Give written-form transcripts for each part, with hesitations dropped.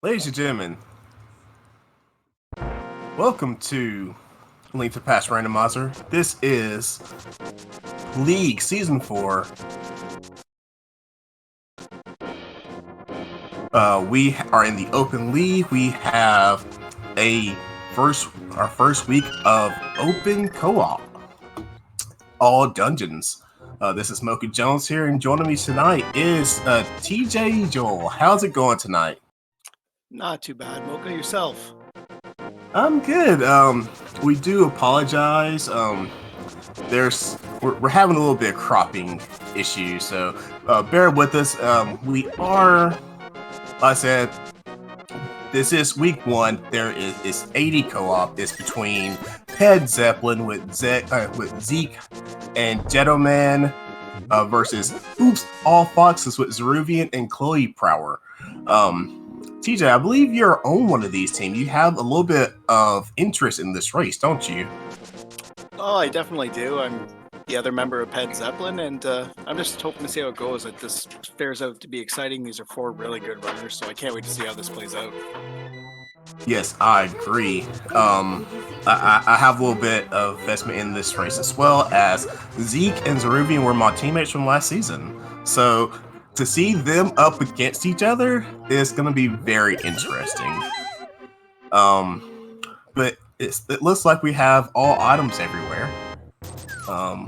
Ladies and gentlemen, welcome to Link to Past Randomizer. This is League Season 4. We are in the open league. We have our first week of open co-op. All dungeons. This is Mocha Jones here, and joining me tonight is TJ Joel. How's it going tonight? Not too bad. Mocha, yourself? I'm good. We do apologize. We're having a little bit of cropping issues, so bear with us. We are, like I said, this is week one. There is 80 co-op. It's between Head Zeppelin with Zeke and Jeddoman versus Oops All Foxes with Zaruvyen and Khloe Prower. TJ, I believe you're on one of these teams. You have a little bit of interest in this race, don't you? Oh, I definitely do. I'm the other member of Ped Zeppelin, and I'm just hoping to see how it goes. This fares out to be exciting. These are four really good runners, so I can't wait to see how this plays out. Yes, I agree. I have a little bit of investment in this race as well, as Zeke and Zaruvyen were my teammates from last season. So to see them up against each other is going to be very interesting. But it looks like we have all items everywhere. But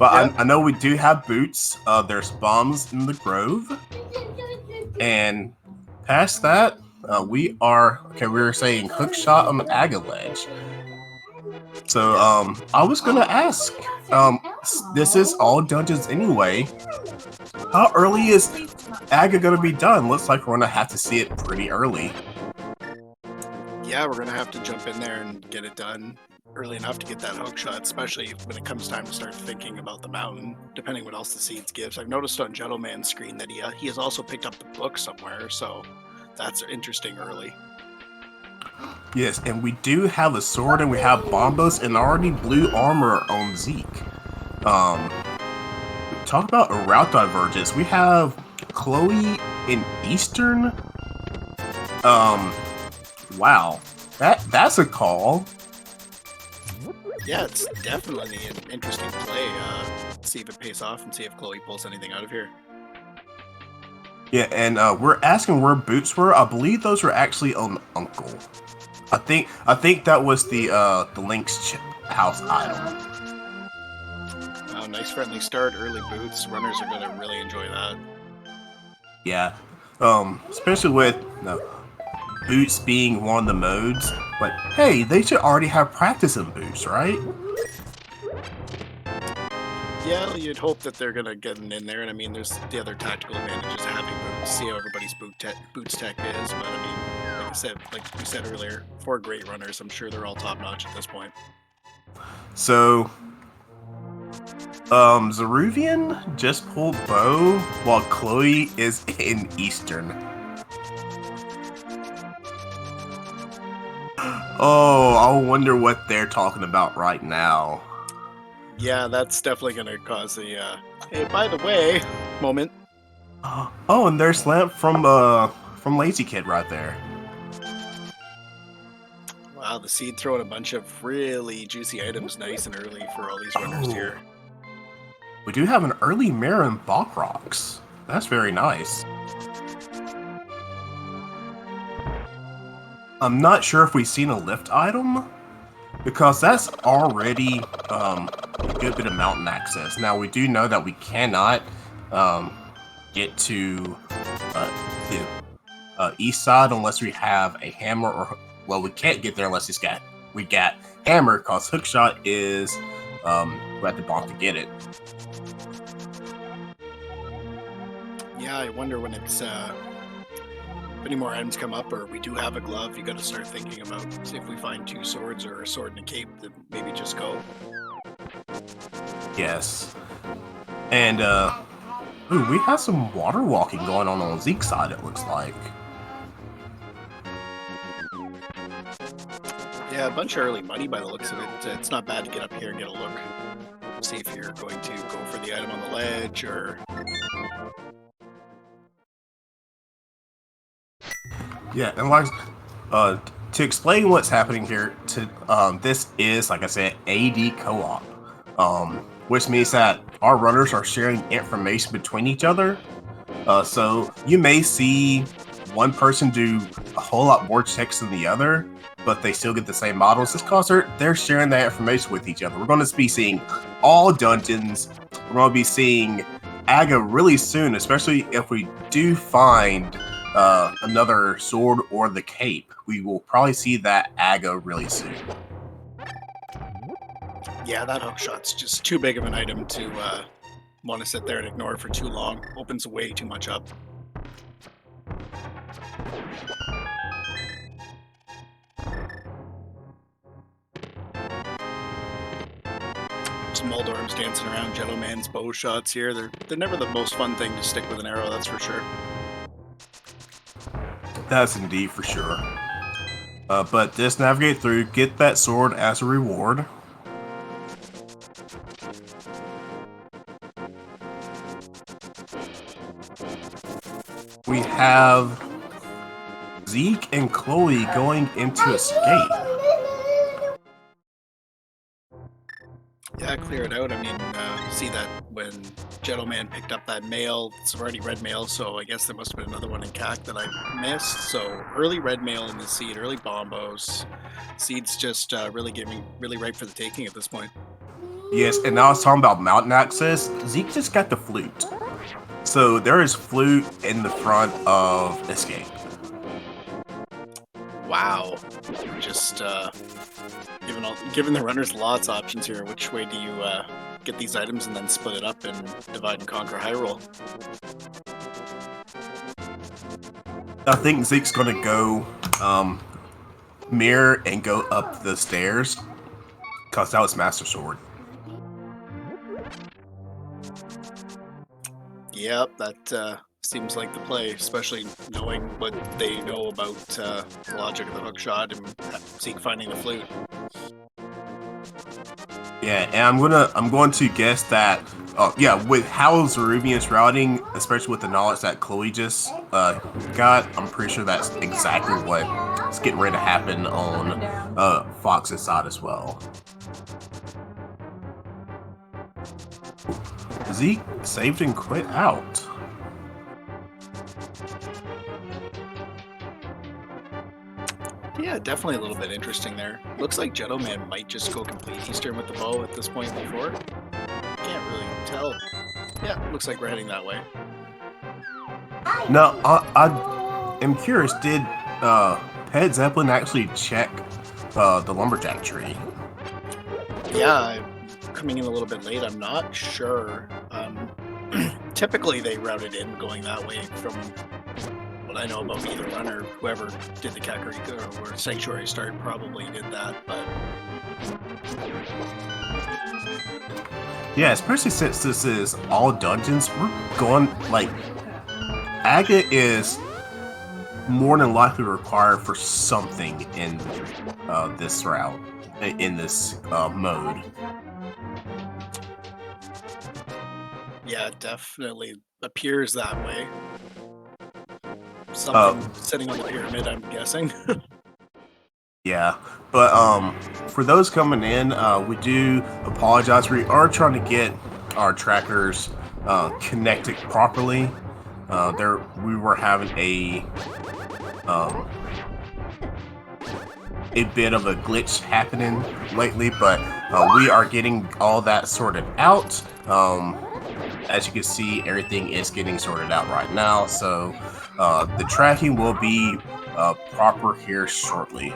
Yeah. I know we do have boots. There's bombs in the grove, and past that, we were saying hook shot on the Aga ledge. So I was gonna ask, this is all dungeons anyway. How early is Aga gonna be done? Looks like we're gonna have to see it pretty early. Yeah, we're gonna have to jump in there and get it done early enough to get that hook shot, especially when it comes time to start thinking about the mountain, depending what else the seeds gives. I've noticed on Jeddoman's screen that he has also picked up the book somewhere, so that's interesting early. Yes, and we do have a sword and we have bombos and already blue armor on Zeke. Talk about a route divergence. We have Khloe in Eastern. Wow, that's a call. Yeah, it's definitely an interesting play. See if it pays off and see if Khloe pulls anything out of here. Yeah, and we're asking where boots were. I believe those were actually on Uncle. I think that was the Link's house item. Oh, nice friendly start, early boots. Runners are gonna really enjoy that. Yeah, especially with boots being one of the modes. Like, hey, they should already have practice in boots, right? Yeah, you'd hope that they're gonna get in there, and I mean, there's the other tactical advantages of having boots. See how everybody's boots tech is, but I mean, like we said earlier, four great runners. I'm sure they're all top notch at this point. So, Zaruvyen just pulled bow while Khloe is in Eastern. Oh, I wonder what they're talking about right now. Yeah, that's definitely gonna cause the hey, by the way, moment. Oh, and there's Lamp from Lazy Kid right there. Wow, the seed throwing a bunch of really juicy items nice and early for all these runners here. We do have an early mirror in Balkrocks. That's very nice. I'm not sure if we've seen a lift item, because that's already a good bit of mountain access. Now, we do know that we cannot get to the east side unless we have a hammer, or, well, we can't get there unless we got hammer, because hookshot is we have to bomb to get it. Yeah, I wonder when it's if any more items come up, or we do have a glove, you got to start thinking about, see if we find two swords or a sword and a cape, then maybe just go. Yes. And ooh, we have some water walking going on Zeke's side, it looks like. Yeah, a bunch of early money by the looks of it. It's not bad to get up here and get a look. See if you're going to go for the item on the ledge, or Yeah, and like to explain what's happening here, this is, like I said, AD co-op, which means that our runners are sharing information between each other. So you may see one person do a whole lot more checks than the other, but they still get the same models. It's because they're sharing that information with each other. We're going to be seeing all dungeons. We're going to be seeing AGA really soon, especially if we do find another sword or the cape. We will probably see that AGA really soon. Yeah, that hookshot's just too big of an item to want to sit there and ignore for too long. Opens way too much up. Some Moldorms dancing around Jeddoman's bow shots here. They're never the most fun thing to stick with an arrow, that's for sure. That's indeed for sure. But just navigate through, get that sword as a reward. We have Zeke and Khloe going into escape. Yeah, clear it out. I mean, see that when Jeddoman picked up that mail, it's already red mail, so I guess there must have been another one in CAC that I missed. So early red mail in the seed, early bombos. Seed's just really ripe for the taking at this point. Yes, and now I was talking about mountain access. Zeke just got the flute. So there is flute in the front of escape. Wow. Just giving the runners lots of options here. Which way do you get these items and then split it up and divide and conquer high roll? I think Zeke's gonna go mirror and go up the stairs because that was Master Sword. Yep, that seems like the play, especially knowing what they know about the logic of the hookshot and Zeke finding the flute. Yeah, and I'm going to guess that with how Zaruvyen is routing, especially with the knowledge that Khloe just got, I'm pretty sure that's exactly what's getting ready to happen on Fox's side as well. Zeke saved and quit out. Yeah, definitely a little bit interesting there. Looks like Jeddoman might just go complete Eastern with the bow at this point before. Can't really tell. Yeah, looks like we're heading that way. Now, I am curious, did Pet Zeppelin actually check the lumberjack tree? Yeah, coming in a little bit late, I'm not sure. Typically they routed in going that way from what I know about either runner. Whoever did the Kakariko or Sanctuary start probably did that, but yeah, especially since this is all dungeons, we're going, like, Aga is more than likely required for something in this route, in this mode. yeah, it definitely appears that way. Something sitting on the pyramid, I'm guessing. Yeah, but for those coming in, we do apologize. We are trying to get our trackers connected properly. We were having a bit of a glitch happening lately, but we are getting all that sorted out. As you can see, everything is getting sorted out right now, so the tracking will be proper here shortly.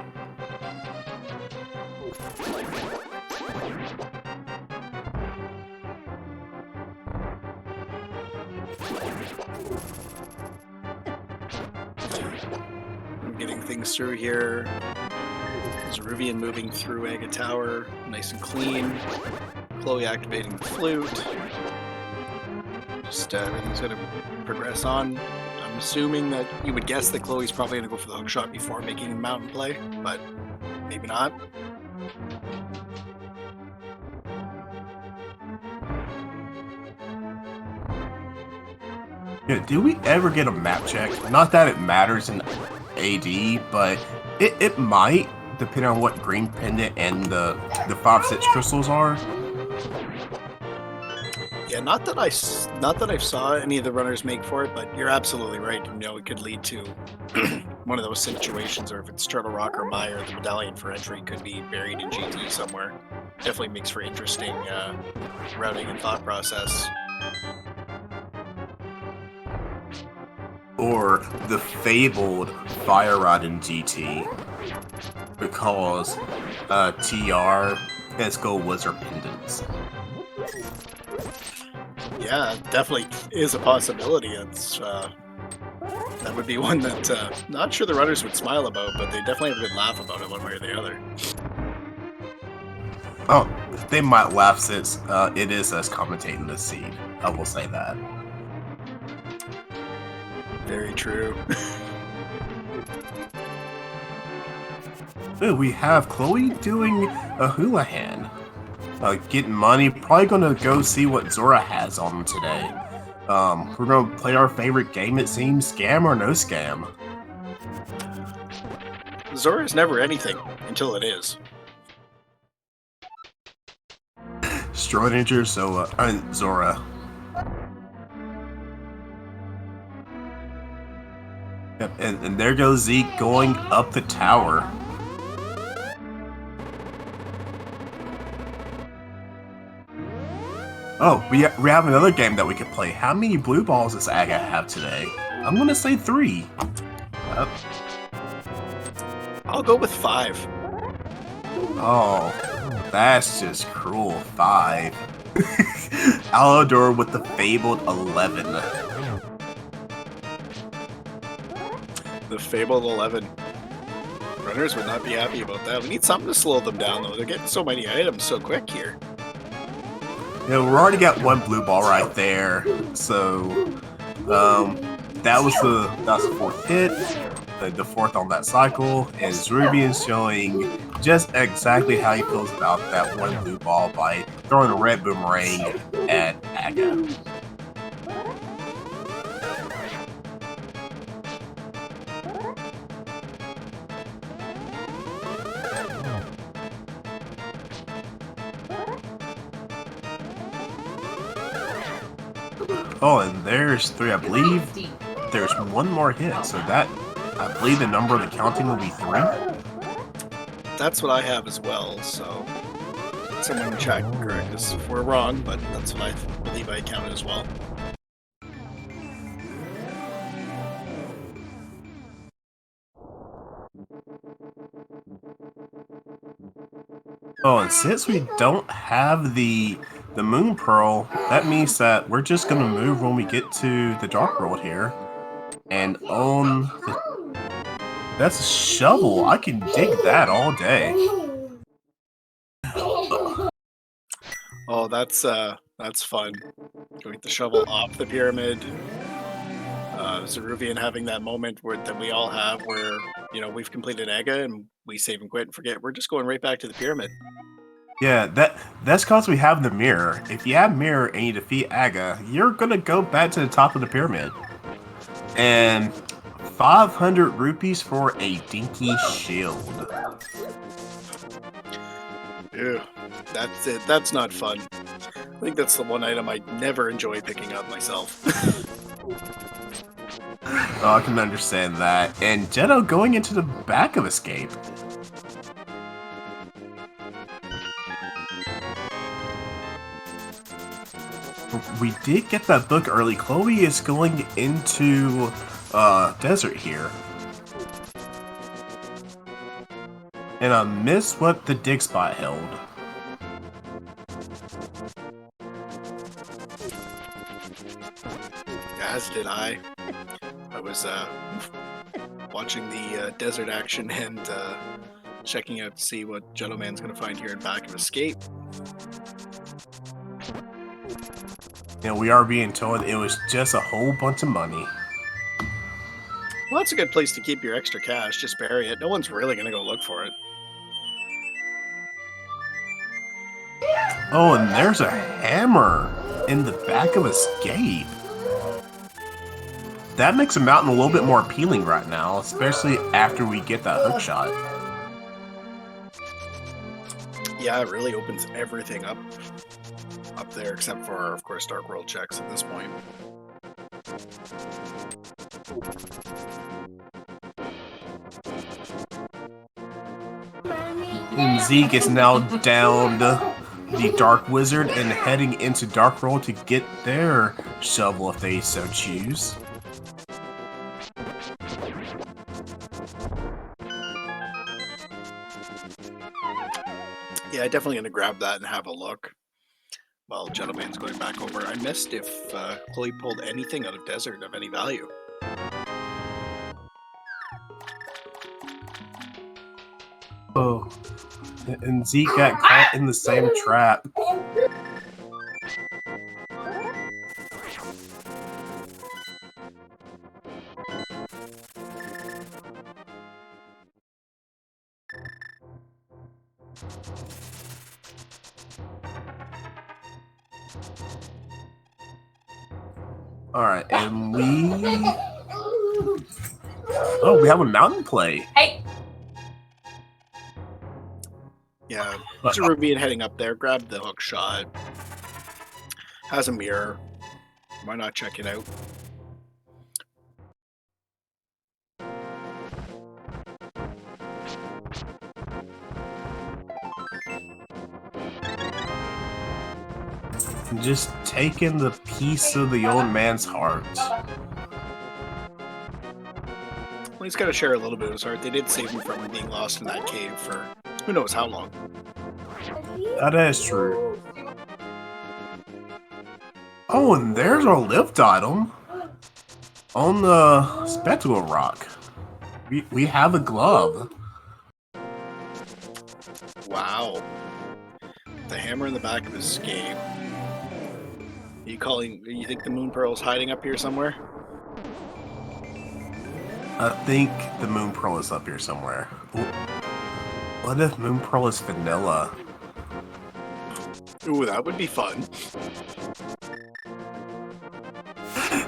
Getting things through here. Zaruvyen moving through Aga Tower, nice and clean. Khloe activating the flute. Just everything's going to progress on. I'm assuming that you would guess that Khloe's probably going to go for the hookshot before making the mountain play, but maybe not. Yeah, did we ever get a map check? Not that it matters in AD, but it might, depending on what Green Pendant and the 5-6 crystals are. Yeah, not that I've saw any of the runners make for it, but you're absolutely right. You know, it could lead to one of those situations, or if it's Turtle Rock or Mire, the medallion for entry could be buried in GT somewhere. Definitely makes for interesting routing and thought process. Or the fabled Fire Rod in GT, because TR has Gold Wizard Pendants. Yeah, definitely is a possibility. It's that would be one that not sure the runners would smile about, but they definitely have a good laugh about it one way or the other. Oh, they might laugh since it is us commentating the seed. I will say that. Very true. Ooh, we have Khloe doing a Houlihan. Getting money. Probably gonna go see what Zora has on today. We're gonna play our favorite game, it seems. Scam or no scam? Zora is never anything until it is. Schrodinger, so Zora. Yep, and there goes Zeke going up the tower. Oh, we have another game that we could play. How many blue balls does Aga have today? I'm gonna say 3. I'll go with 5. Oh, that's just cruel. 5. Alodor with the fabled 11. The fabled 11. Runners would not be happy about that. We need something to slow them down, though. They're getting so many items so quick here. Yeah, we already got 1 blue ball right there. So, that was the 4th hit, the 4th on that cycle, and Zaruvyen showing just exactly how he feels about that 1 blue ball by throwing a red boomerang at Aga. Oh, and there's 3. I believe there's 1 more hit, so that, I believe the number of the counting will be 3. That's what I have as well, so someone in the chat can correct us if we're wrong, but that's what I believe I counted as well. Oh, and since we don't have the Moon Pearl, that means that we're just gonna move when we get to the Dark World here. And on the... That's a shovel. I can dig that all day. Oh, that's fun. Going the shovel off the pyramid. Zaruvyen having that moment that we all have where, you know, we've completed Aga and we save and quit and forget. We're just going right back to the pyramid. Yeah, that's because we have the mirror. If you have mirror and you defeat Aga, you're gonna go back to the top of the pyramid. And 500 rupees for a dinky shield. Ew, that's it. That's not fun. I think that's the one item I never enjoy picking up myself. Oh, I can understand that. And Jeddo going into the back of Escape. We did get that book early. Khloe is going into desert here. And I missed what the dig spot held. As did I. I was watching the desert action and checking out to see what Jeddoman's going to find here in back of Escape. And we are being told it was just a whole bunch of money. Well, that's a good place to keep your extra cash. Just bury it. No one's really going to go look for it. Oh, and there's a hammer in the back of Escape. that makes the mountain a little bit more appealing right now, especially after we get that hook shot. Yeah, it really opens everything up there, except for, of course, Dark World checks at this point. And Zeke is now down the Dark Wizard and heading into Dark World to get their shovel if they so choose. Yeah, definitely going to grab that and have a look while Jeddoman's going back over. I missed if Khloe pulled anything out of Desert of any value. Oh, and Zeke got caught in the same trap. Alright, and oh, we have a mountain play. Hey. Yeah, Zaruvyen heading up there, grab the hook shot. Has a mirror. Why not check it out? Just taking the piece of the old man's heart. Well, he's got to share a little bit of his heart. They did save him from being lost in that cave for who knows how long. That is true. Oh, and there's our lift item on the spectacle rock. We have a glove. Wow. The hammer in the back of his escape. You think the Moon Pearl's hiding up here somewhere? I think the Moon Pearl is up here somewhere. What if Moon Pearl is vanilla? Ooh, that would be fun.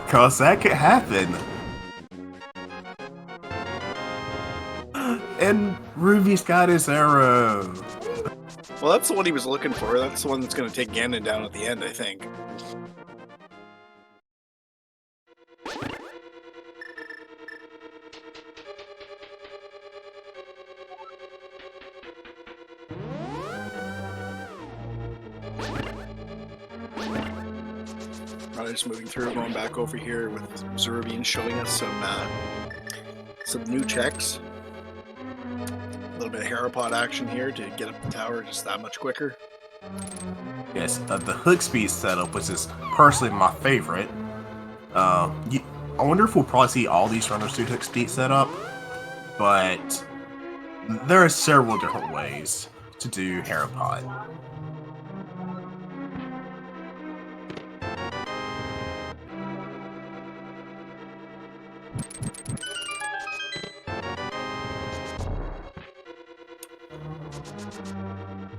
Cause that could happen. And Ruby's got his arrow. Well, that's the one he was looking for. That's the one that's going to take Ganon down at the end, I think. Just moving through, going back over here with Zaruvyen showing us some new checks. A little bit of Harapod action here to get up the tower just that much quicker. Yes, the hook speed setup, which is personally my favorite. I wonder if we'll probably see all these runners do hook speed setup, but there are several different ways to do Harapod.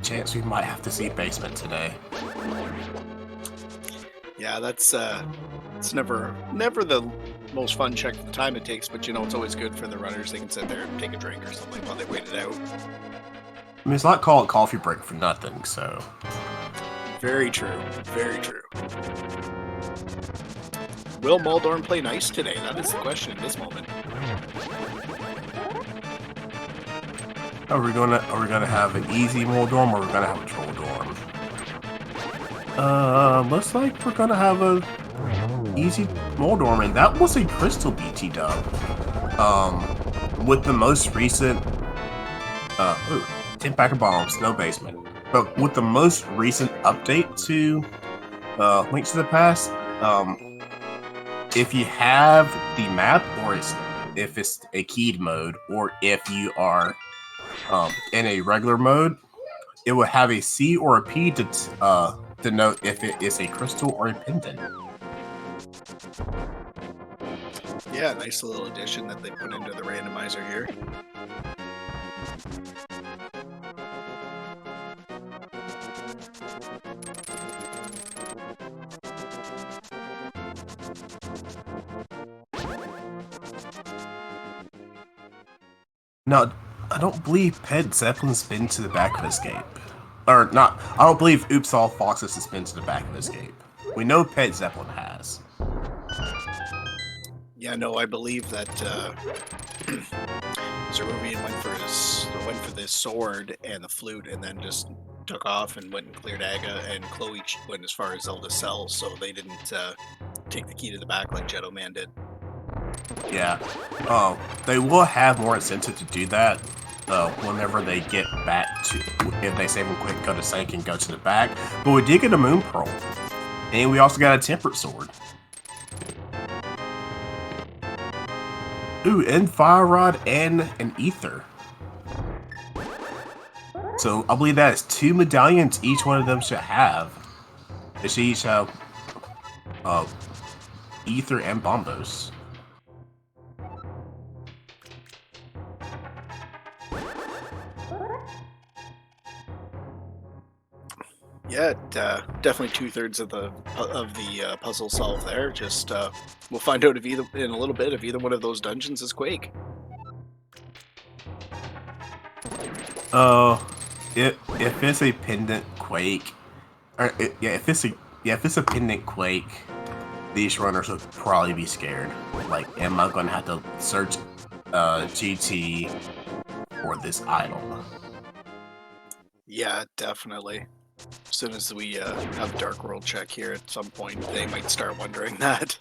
Chance we might have to see basement today. Yeah, that's it's never the most fun check for the time it takes, but you know it's always good for the runners. They can sit there and take a drink or something while they wait it out. I mean, it's not called coffee break for nothing, so. Very true. Very true. Will Moldorm play nice today? That is the question at this moment. Are we gonna have an easy Moldorm or are we gonna have a troll dorm? Looks like we're gonna have a easy Moldorm, and that was a crystal BT dub. With the most recent 10 pack of bombs, no basement. But with the most recent update to Link to the Past, if you have the map, or if it's a keyed mode, or if you are in a regular mode, it will have a C or a P to denote if it is a crystal or a pendant. Yeah, nice little addition that they put into the randomizer here. No, I don't believe Pet Zeppelin's been to the back of Escape. Or not, I don't believe Oops All Foxes has been to the back of Escape. We know Pet Zeppelin has. Yeah, no, I believe that Zaruvyen went for this sword and the flute, and then just took off and went and cleared Aga, and Khloe went as far as Zelda's cell, so they didn't take the key to the back like Jeddoman did. Yeah. They will have more incentive to do that whenever they get back to, if they save them quick, go to Sank and go to the back. But we did get a Moon Pearl. And we also got a Temperate Sword. Ooh, and Fire Rod and an Ether. So I believe that is 2 medallions each one of them should have. They should each have Ether and Bombos. Yeah, definitely 2/3 of the puzzle solved there. Just we'll find out if in a little bit if either one of those dungeons is Quake. If it's a pendant Quake, or if it's a pendant Quake, these runners would probably be scared. Like, am I going to have to search GT for this idol? Yeah, definitely. As soon as we have Dark World check here at some point, they might start wondering that.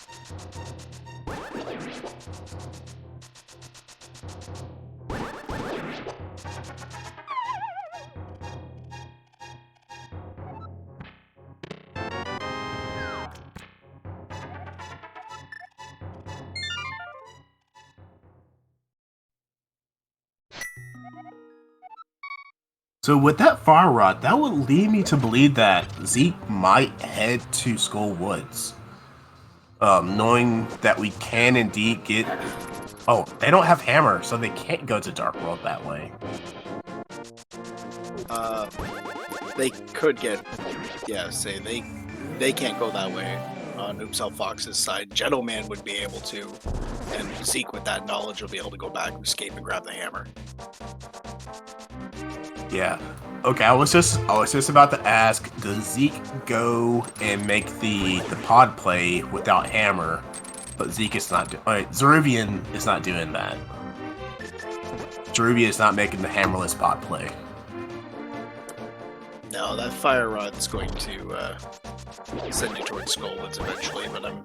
So with that Fire Rod, that would lead me to believe that Zeke might head to Skull Woods. Knowing that we can indeed get... Oh, they don't have Hammer, so they can't go to Dark World that way. They could get... Yeah, say they can't go that way on Oops All Fox's side. Jeddoman would be able to, and Zeke with that knowledge will be able to go back, escape, and grab the hammer. Yeah. Okay, I was just about to ask, does Zeke go and make the pod play without Hammer? But Zeke is not doing... Alright, Zaruvyen is not doing that. Zaruvyen is not making the hammerless pod play. No, that Fire Rod's going to send you towards Skullwoods eventually, but I'm...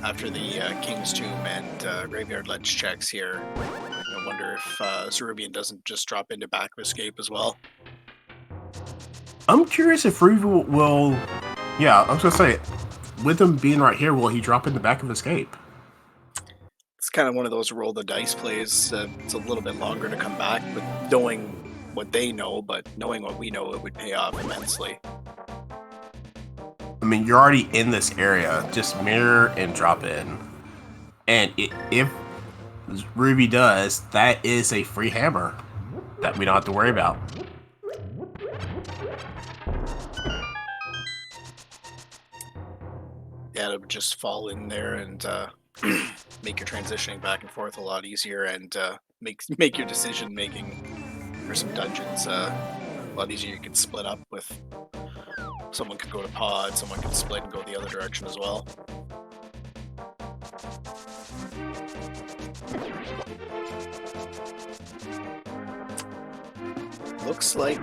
After the King's Tomb and Graveyard Ledge checks here, I wonder if Zaruvyen doesn't just drop into Back of Escape as well. I'm curious if Ruby will... Yeah, I was gonna say, with him being right here, will he drop in the Back of Escape? It's kind of one of those roll the dice plays. It's a little bit longer to come back, but knowing what they know, but knowing what we know, it would pay off immensely. I mean, you're already in this area. Just mirror and drop in. And if Ruby does, that is a free hammer that we don't have to worry about. Yeah, it would just fall in there and make your transitioning back and forth a lot easier, and make your decision making for some dungeons a lot easier. You can split up with someone could go to pod, someone could split and go the other direction as well. Looks like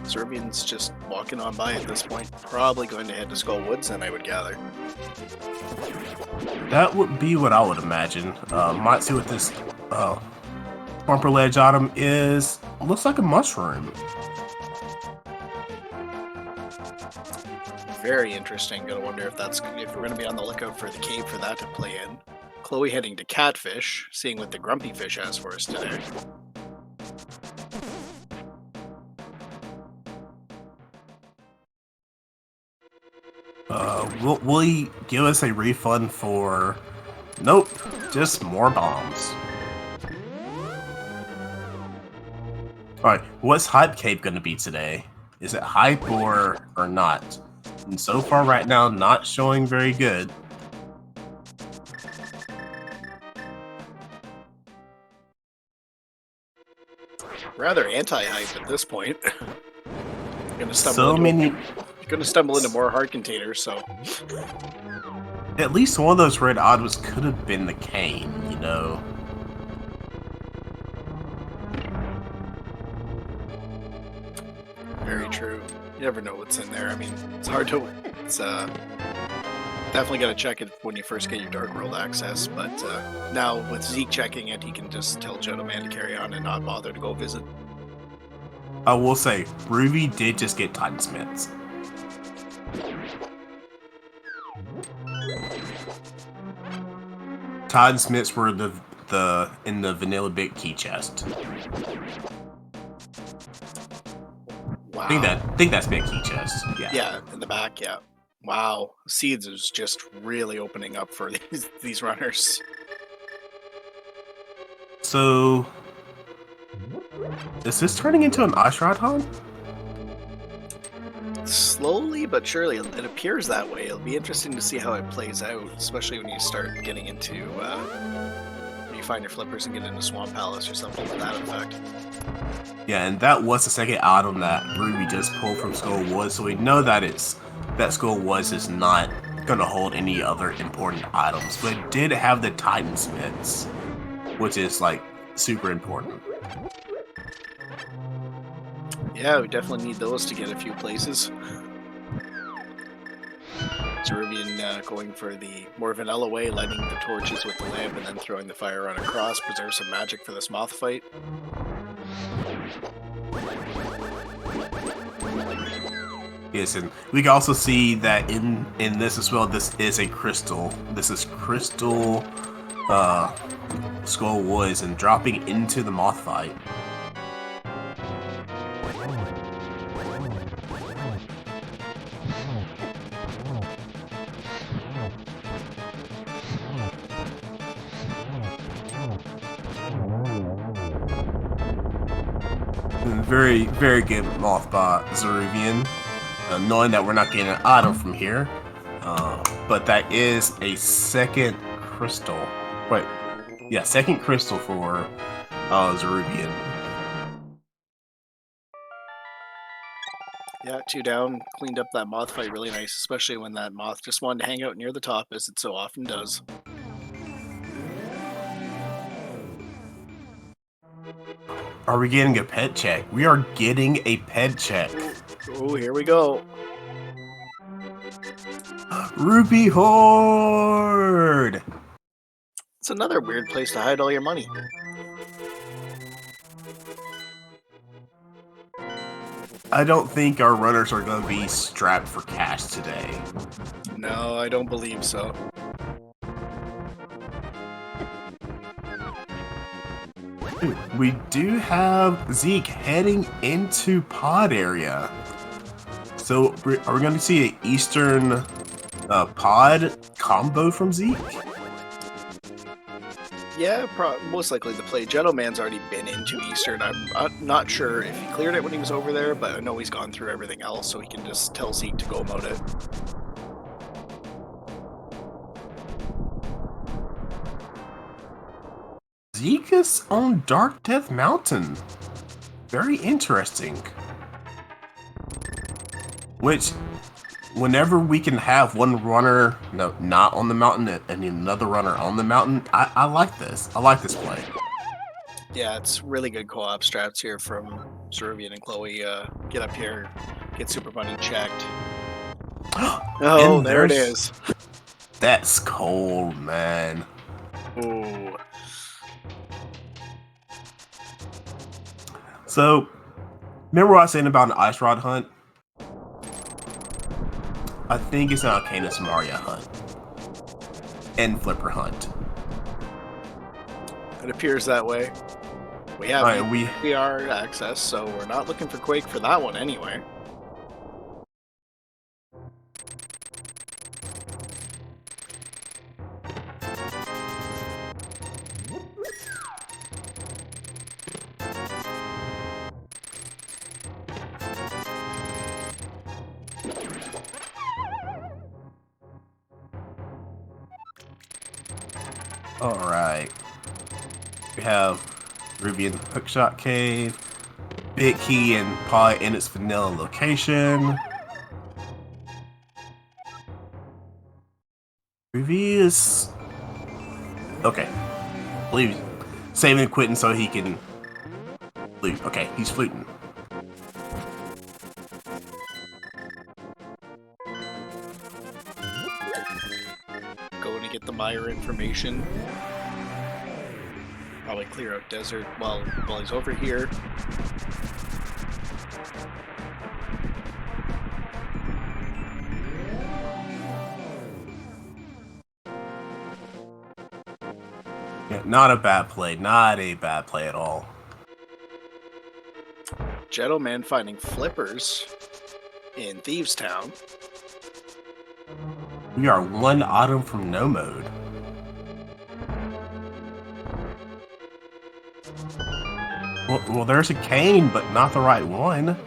Zaruvyen's just walking on by at this point. Probably going to head to Skull Woods, then I would gather. That would be what I would imagine. Might see what this bumper ledge item is. Looks like a mushroom. Very interesting. Gonna wonder if we're gonna be on the lookout for the cave for that to play in. Khloe heading to Catfish, seeing what the Grumpy Fish has for us today. Will he give us a refund for... Nope, just more bombs. Alright, what's Hype Cape gonna be today? Is it hype or not? And so far right now, not showing very good. rather anti-hype at this point. Gonna stumble into more heart containers, so at least one of those red items could have been the cane, you know. Very true. You never know what's in there. I mean, it's hard to. It's definitely got to check it when you first get your Dark World access. But now with Zeke checking it, he can just tell Jeddoman to carry on and not bother to go visit. I will say, Ruby did just get Titan Smiths. Titan Smiths were in the vanilla big key chest. Wow. I think that's big key chest. Yeah. Yeah, in the back. Yeah. Wow. Seeds is just really opening up for these runners. So, is this turning into an Ice Rod hunt? Slowly but surely, it appears that way. It'll be interesting to see how it plays out, especially when you start getting into when you find your flippers and get into Swamp Palace or something to that effect. Yeah, and that was the second item that Ruby just pulled from Skull Woods, so we know that Skull Woods is not gonna hold any other important items, but it did have the Titan Smiths, which is like super important. Yeah, we definitely need those to get a few places. Zaruvyen going for the more vanilla way, lighting the torches with the lamp and then throwing the fire on across, preserve some magic for this moth fight. Yes, and we can also see that in this as well, this is a crystal. This is crystal Skull Woods and dropping into the moth fight. Very, very good moth by Zaruvyen, knowing that we're not getting an item from here, but that is a second crystal. Wait, yeah, second crystal for Zaruvyen. Yeah, 2 down, cleaned up that moth fight really nice, especially when that moth just wanted to hang out near the top, as it so often does. Are we getting a pet check? We are getting a pet check. Oh, here we go. Rupee Horde! It's another weird place to hide all your money. I don't think our runners are going to be strapped for cash today. No, I don't believe so. We do have Zeke heading into pod area. So are we going to see an Eastern pod combo from Zeke? Yeah, most likely to play. Jeddoman's already been into Eastern. I'm not sure if he cleared it when he was over there, but I know he's gone through everything else, so he can just tell Zeke to go about it. Zeke is on Dark Death Mountain. Very interesting. Which, whenever we can have one runner not on the mountain and another runner on the mountain, I like this. I like this play. Yeah, it's really good co-op strats here from Zaruvyen and Khloe. Get up here, get Super Bunny checked. Oh, there it is. That's cold, man. Ooh. So, remember what I was saying about an Ice Rod hunt? I think it's an Arcanus Maria hunt. And Flipper hunt. It appears that way. We have VR access, so we're not looking for Quake for that one anyway. Alright. We have Ruby in the Hookshot Cave. bit key and pod in its vanilla location. Reviews. Okay. Believe saving and quitting so he can flute. Okay, he's fluting. Going to get the Meyer information. Probably clear out desert while he's over here. Yeah, not a bad play. Not a bad play at all. Jeddoman finding flippers in Thieves Town. We are one item from no mode. Well, there's a cane, but not the right one.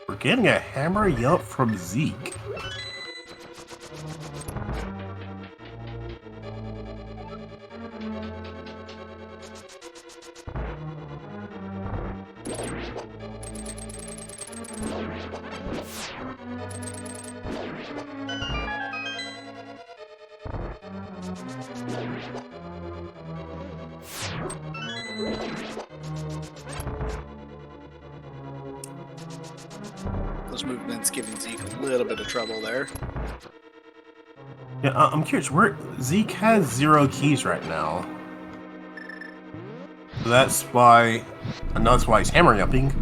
We're getting a hammer yelp from Zeke. Those movements giving Zeke a little bit of trouble there. Yeah, I'm curious. Where Zeke has 0 keys right now. So that's why. I know that's why he's hammer yumping.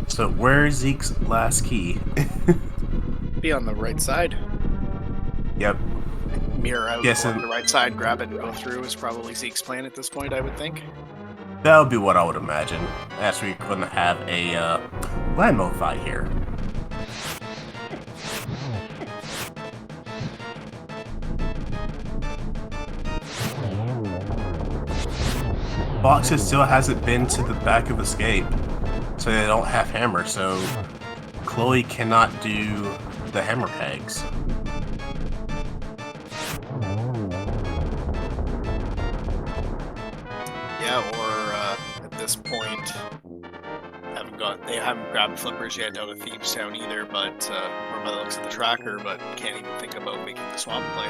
So where's Zeke's last key? Be on the right side. Yep. Mirror out Yes, on the right side, grab it and go through is probably Zeke's plan at this point, I would think. That would be what I would imagine. As we couldn't have a land mode fight here. Boxes still hasn't been to the back of Escape, so they don't have hammer, so Khloe cannot do the hammer pegs. Yeah, or at this point, they haven't grabbed flippers yet out of Thieves Town either, but or by the looks of the tracker, but can't even think about making the swamp play.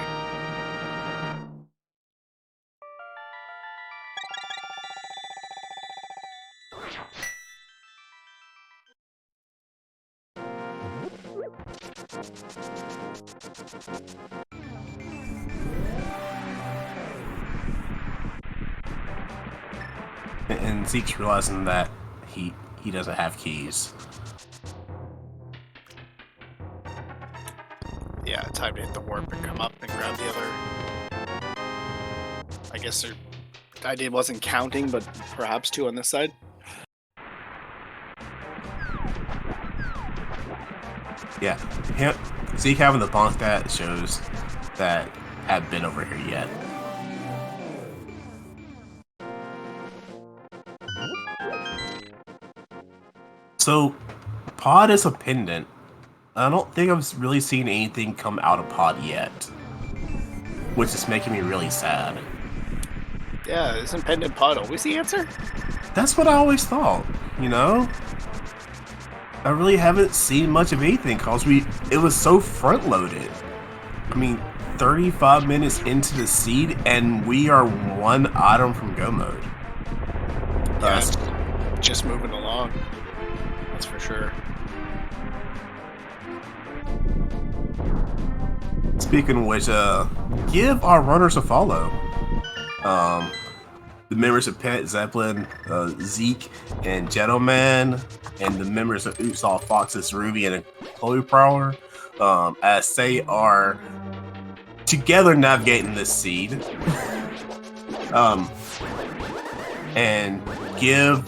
And Zeke's realizing that he doesn't have keys. Yeah, time to hit the warp and come up and grab the other. I guess their idea wasn't counting, but perhaps 2 on this side. Yeah, Zeke having the bonk that shows that have been over here yet. So, pod is a pendant. I don't think I've really seen anything come out of pod yet, which is making me really sad. Yeah, isn't pendant pod always the answer? That's what I always thought, you know? I really haven't seen much of anything because it was so front loaded. I mean, 35 minutes into the seed and we are 1 item from go mode. Yeah, it's just moving along. That's for sure. Speaking of which, give our runners a follow. The members of Pet, Zeppelin, Zeke, and Jeddoman, and the members of Oops All Foxes, Zaruvyen, and Khloe Prower, as they are together navigating this seed. And give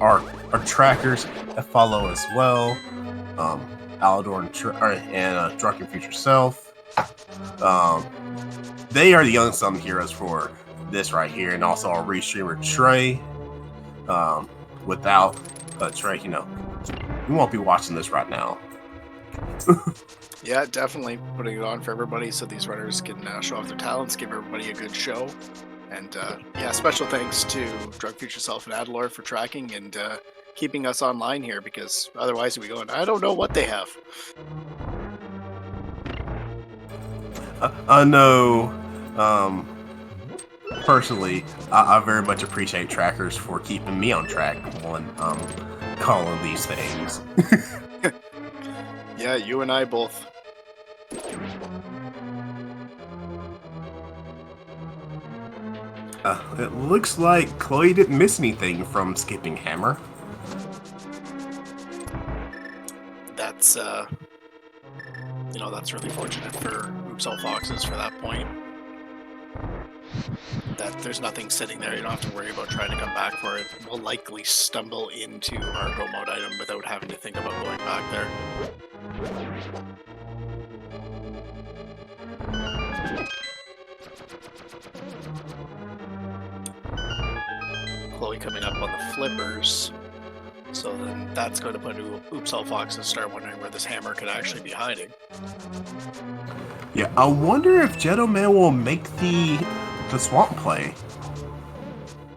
our trackers a follow as well. Alador and Drunken Future Self. They are the unsung heroes for this right here, and also our restreamer Trey. Without Trey, you know, we won't be watching this right now. Yeah, definitely putting it on for everybody so these runners can show off their talents, give everybody a good show. And yeah, special thanks to Drug Future Self and Adalor for tracking and keeping us online here, because otherwise we'd be going, I don't know what they have. I know, personally, I very much appreciate trackers for keeping me on track on calling these things. Yeah, you and I both. It looks like Khloe didn't miss anything from skipping Hammer. That's, you know, that's really fortunate for Oops All Foxes for that point. That there's nothing sitting there, you don't have to worry about trying to come back for it. We'll likely stumble into our go mode item without having to think about going back there. Khloe coming up on the flippers, so then that's going to put Oops All Foxes start wondering where this hammer could actually be hiding. Yeah, I wonder if Jeddoman will make the swamp play.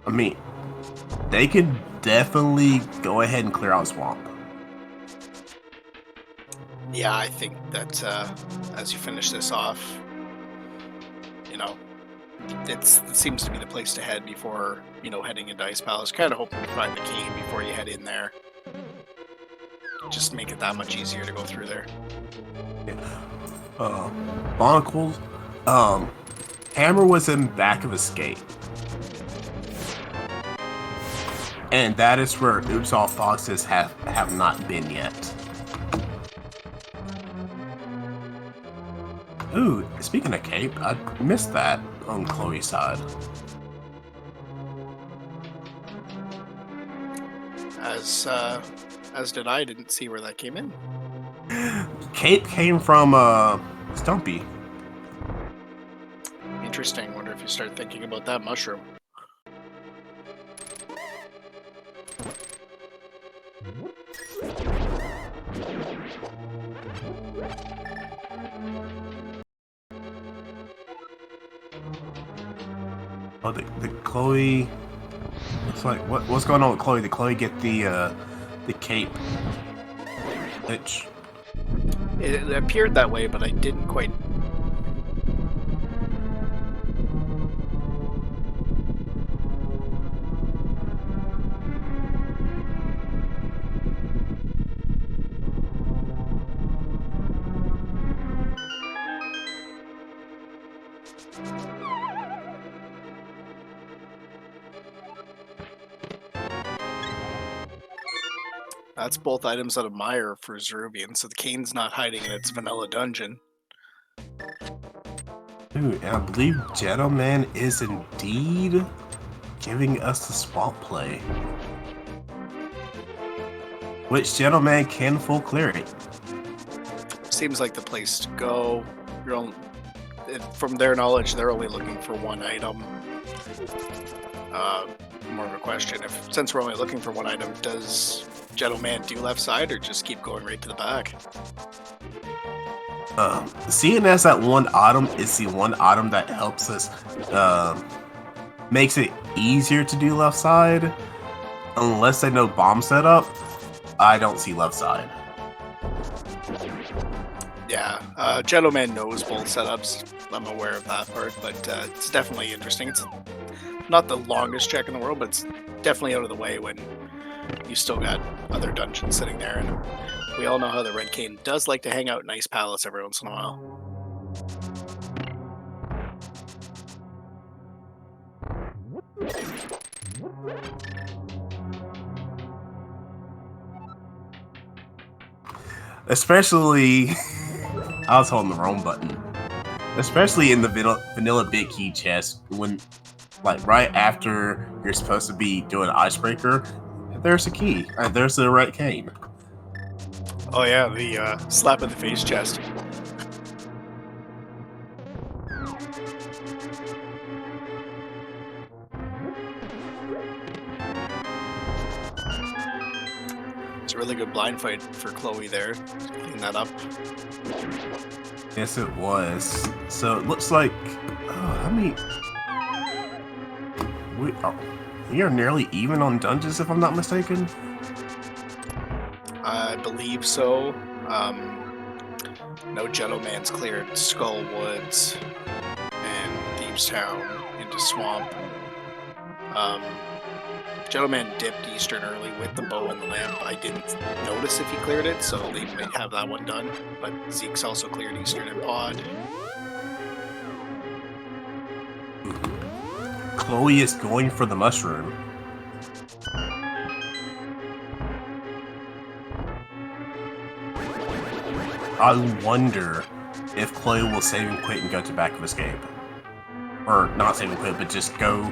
I mean, they can definitely go ahead and clear out swamp. Yeah, I think that as you finish this off, you know, it seems to be the place to head before, you know, heading into Ice Palace. Kind of hoping to find the key before you head in there. Just make it that much easier to go through there. Yeah. Barnacles. Hammer was in back of escape. And that is where Oops All Foxes have not been yet. Ooh, speaking of cape, I missed that on Khloe's side. As did I. Didn't see where that came in. Cape came from Stumpy. Interesting. Wonder if you start thinking about that mushroom. Oh, the Khloe. It's like what's going on with Khloe? Did Khloe get the cape? It appeared that way, but I didn't quite. That's both items out of Mire for Zaruvyen, so the cane's not hiding in its vanilla dungeon. Ooh, and I believe Jeddoman is indeed giving us the swamp play. Which Jeddoman can full clear it. Seems like the place to go. From their knowledge, they're only looking for one item. More of a question. Since we're only looking for one item, does Jeddoman do left side or just keep going right to the back? Seeing as that one item is the one item that helps us, makes it easier to do left side, unless they know bomb setup, I don't see left side. Yeah, Jeddoman knows both setups. I'm aware of that part, but it's definitely interesting. It's not the longest check in the world, but it's definitely out of the way when you still got other dungeons sitting there. And we all know how the Red Cane does like to hang out in Ice Palace every once in a while. Especially, I was holding the wrong button. Especially in the vanilla big key chest, when, like, right after you're supposed to be doing icebreaker, there's a key. There's the Red Cane. Oh yeah, the slap in the face chest. a really good blind fight for Khloe there. Clean that up. Yes, it was. So it looks like, how many? We are nearly even on dungeons, if I'm not mistaken. I believe so. No, Jeddoman's cleared Skull Woods and Thieves Town into Swamp. Jeddoman dipped Eastern early with the bow and the lamp. I didn't notice if he cleared it, so they might have that one done. But Zeke's also cleared Eastern and Pod. Khloe is going for the mushroom. I wonder if Khloe will save and quit and go to back of escape. Or not save and quit, but just go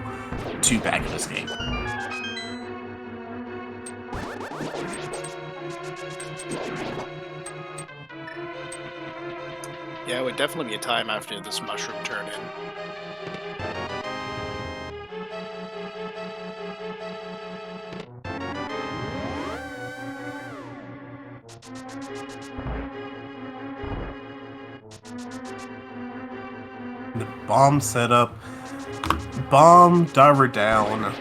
to back of escape. Yeah, it would definitely be a time after this mushroom turn in. The bomb setup, bomb diver down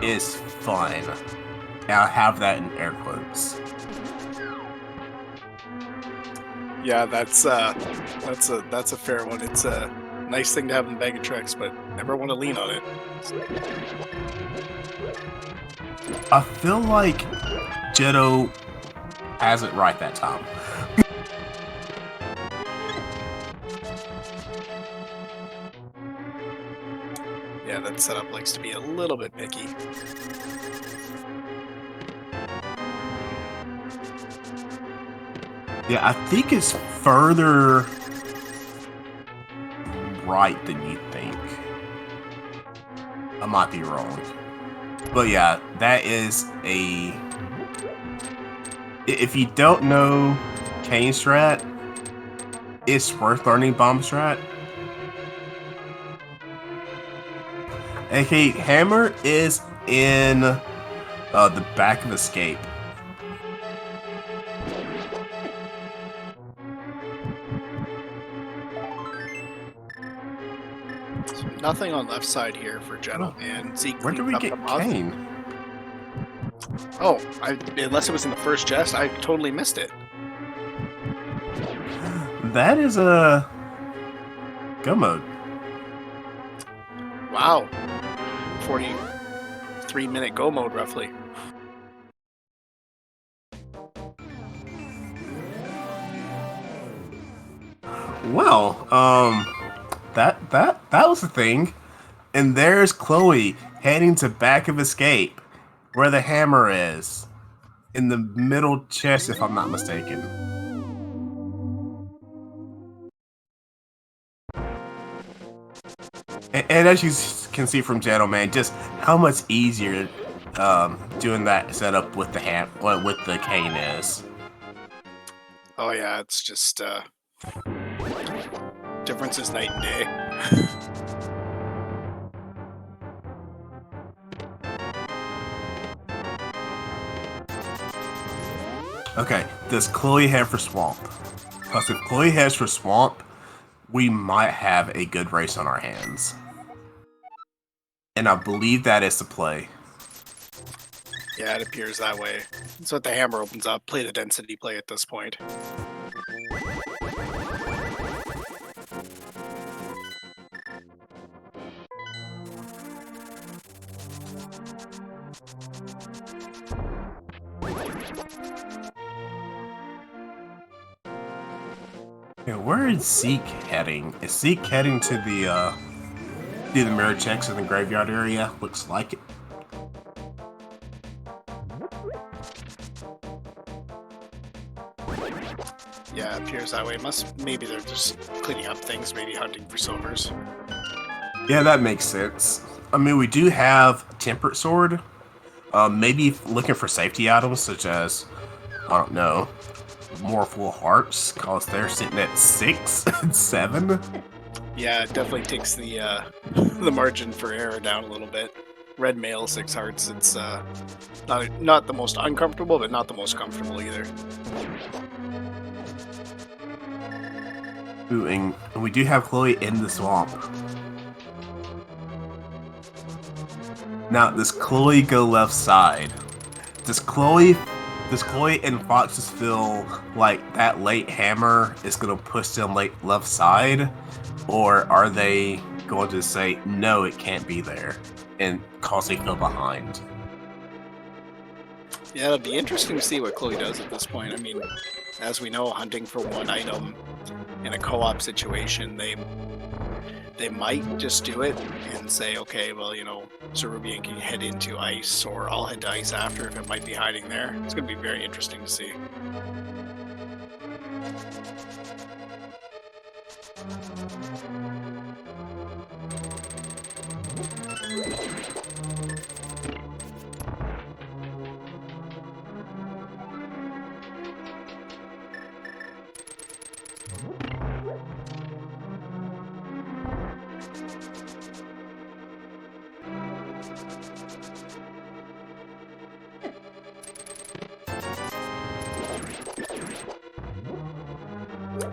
is fun. And I have that in air quotes. Yeah, that's a fair one. It's a nice thing to have in the bag of tricks, but never want to lean on it. I feel like Jeddo has it right that time. Yeah, that setup likes to be a little bit picky. Yeah, I think it's further right than you think. I might be wrong. But yeah, that is a... If you don't know Kane strat, it's worth learning bomb strat. Okay, hammer is in the back of escape. So nothing on left side here for Jeddoman. Zeke, where do we get Kane? Oh, unless it was in the first chest, I totally missed it. That is a go mode. Wow. 43-minute go mode, roughly. Well, that was the thing. And there's Khloe heading to back of escape, where the hammer is. In the middle chest, if I'm not mistaken. And as you can see from Jeddoman, just how much easier doing that setup with the with the cane is. Oh yeah, it's just difference is night and day. Okay, does Khloe head for Swamp? Because if Khloe heads for Swamp, we might have a good race on our hands. And I believe that is the play. Yeah, it appears that way. That's what the hammer opens up. Play the density play at this point. Yeah, where is Zeke heading? Is Zeke heading to the do the mirror checks in the graveyard area? Looks like it. Yeah, it appears that way. Maybe they're just cleaning up things, maybe hunting for silvers. Yeah, that makes sense. I mean, we do have Temperate Sword. Maybe looking for safety items such as, I don't know, more full hearts, because they're sitting at 6 and 7. Yeah, it definitely takes the the margin for error down a little bit. red male 6 hearts. It's not the most uncomfortable, but not the most comfortable either. Ooh, and we do have Khloe in the swamp. Now, does Khloe go left side? Does Khloe and Foxes feel like that late hammer is going to push them left side? Or are they going to say, no, it can't be there, and cause they feel behind? Yeah, it'll be interesting to see what Khloe does at this point. I mean, as we know, hunting for one item in a co-op situation, they might just do it and say, okay, well, you know, Zaruvyen can head into ice, or I'll head to ice after if it might be hiding there. It's going to be very interesting to see.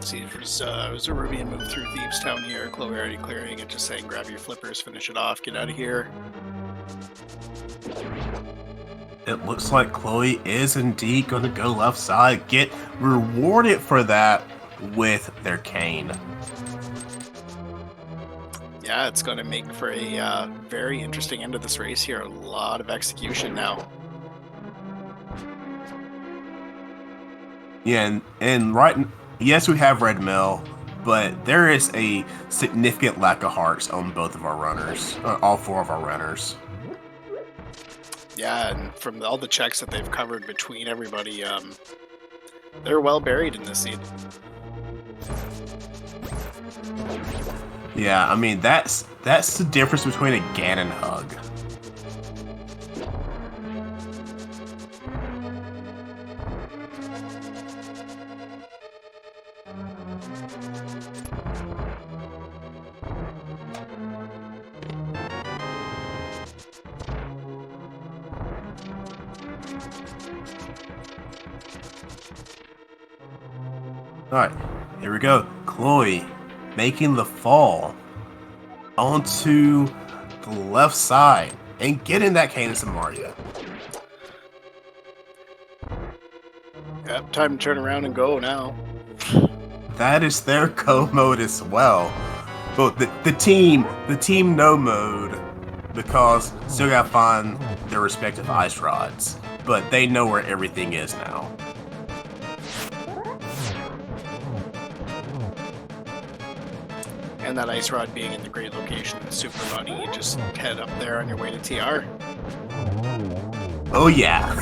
See, Zaruvyen moved through Thieves Town here. Khloe already clearing it, just saying, grab your flippers, finish it off, get out of here. It looks like Khloe is indeed going to go left side, get rewarded for that with their cane. Yeah, it's going to make for a very interesting end of this race here. A lot of execution now. Yeah, and right, yes, we have red mill, but there is a significant lack of hearts on both of our runners, all 4 of our runners. Yeah, and from all the checks that they've covered between everybody, they're well buried in this seed. Yeah, I mean, that's the difference between a Ganon hug. Alright, here we go. Khloe making the fall onto the left side and getting that Canis and Maria. Yep, time to turn around and go now. That is their go mode as well. But the team no mode, because still gotta find their respective ice rods. But they know where everything is now. And that ice rod being in the great location is super funny. You just head up there on your way to TR. Oh yeah.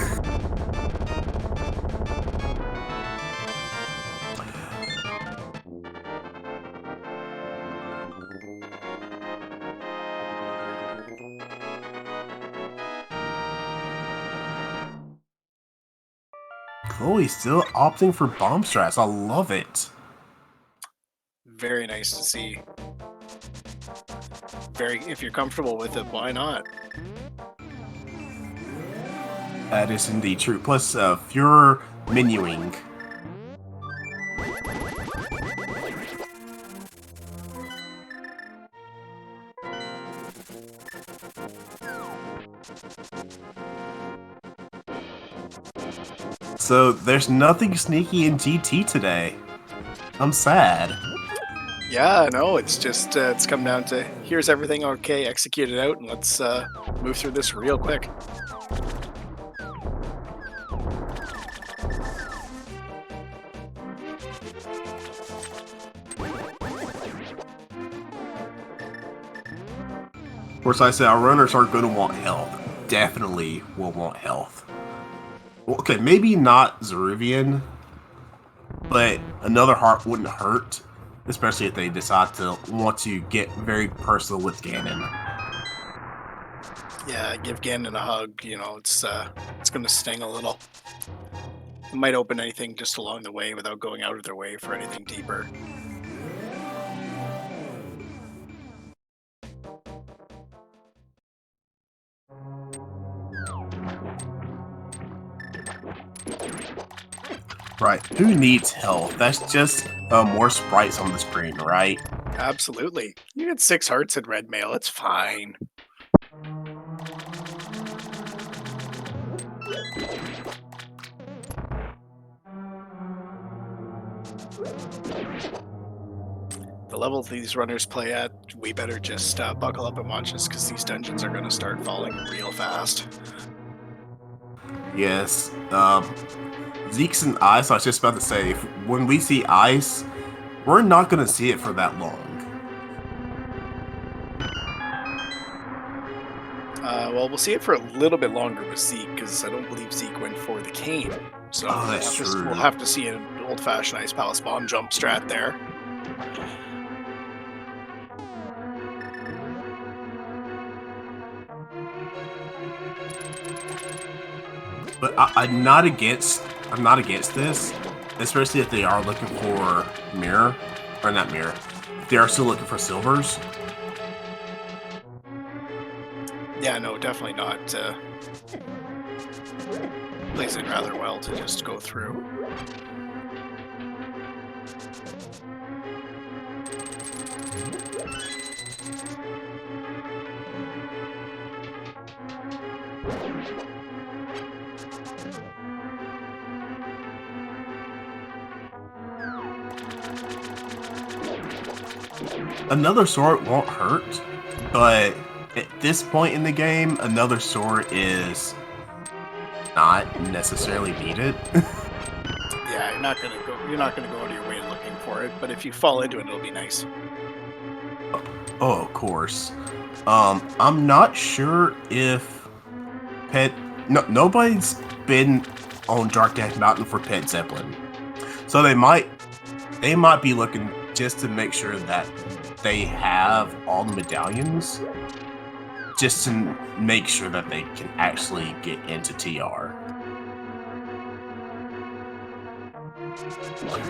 Khloe still opting for bomb strats. I love it. Very nice to see. If you're comfortable with it, why not? That is indeed true. Plus, Fuhrer menuing. So, there's nothing sneaky in GT today. I'm sad. Yeah, no, it's just, it's come down to, here's everything okay, execute it out, and let's move through this real quick. Of course, I said our runners are going to want health. Definitely will want health. Okay, maybe not Zaruvyen, but another heart wouldn't hurt, especially if they decide to want to get very personal with Ganon. Yeah, give Ganon a hug. You know, it's going to sting a little. It might open anything just along the way without going out of their way for anything deeper. Right. Who needs health? That's just more sprites on the screen, right? Absolutely. You get 6 hearts in red mail. It's fine. The level these runners play at, we better just buckle up and watch this because these dungeons are going to start falling real fast. Yes. Zeke's and Ice, I was just about to say, when we see Ice, we're not going to see it for that long. Well, we'll see it for a little bit longer with Zeke because I don't believe Zeke went for the cane. So Oh, that's true. we'll have to see an old-fashioned Ice Palace Bomb jump strat there. But I'm not against this, especially if they are looking for mirror, or not mirror. If they are still looking for silvers. Yeah, no, definitely not. Plays it rather well to just go through. Another sword won't hurt, but at this point in the game, another sword is not necessarily needed. Yeah, you're not gonna go out of your way looking for it, but if you fall into it, it'll be nice. Oh, of course. I'm not sure if nobody's been on Dark Death Mountain for Pet Zeppelin, so they might be looking just to make sure that they have all the medallions, just to make sure that they can actually get into TR.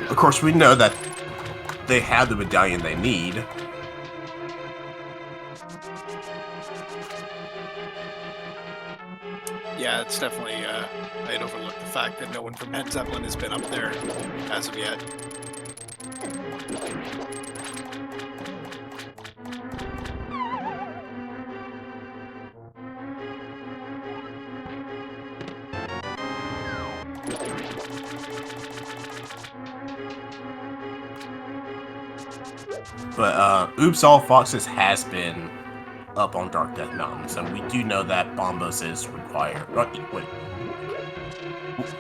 Of course, we know that they have the medallion they need. Yeah, it's definitely. I'd overlooked the fact that no one from Pet Zeppelin has been up there as of yet. But Oops All Foxes has been up on Dark Death Mountain, so we do know that Bombos is required. Wait.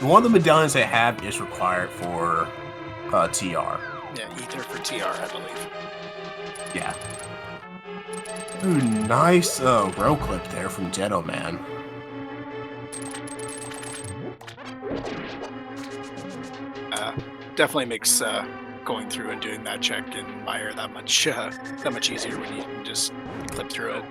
One of the medallions they have is required for TR. Yeah, Ether for TR, I believe. Yeah. Ooh, nice row clip there from Jeddoman. Definitely makes going through and doing that check in Mire that much easier when you can just clip through it.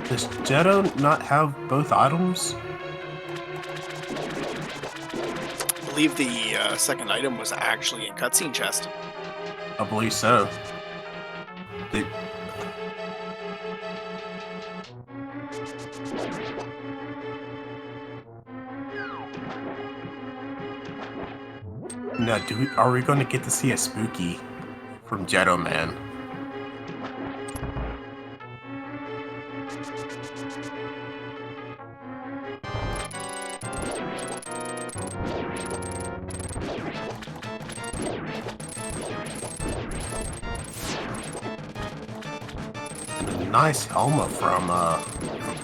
Does Jeddo not have both items? I believe the second item was actually in cutscene chest. I believe so. Now, are we going to get to see a spooky from Jeddoman? Nice helmet from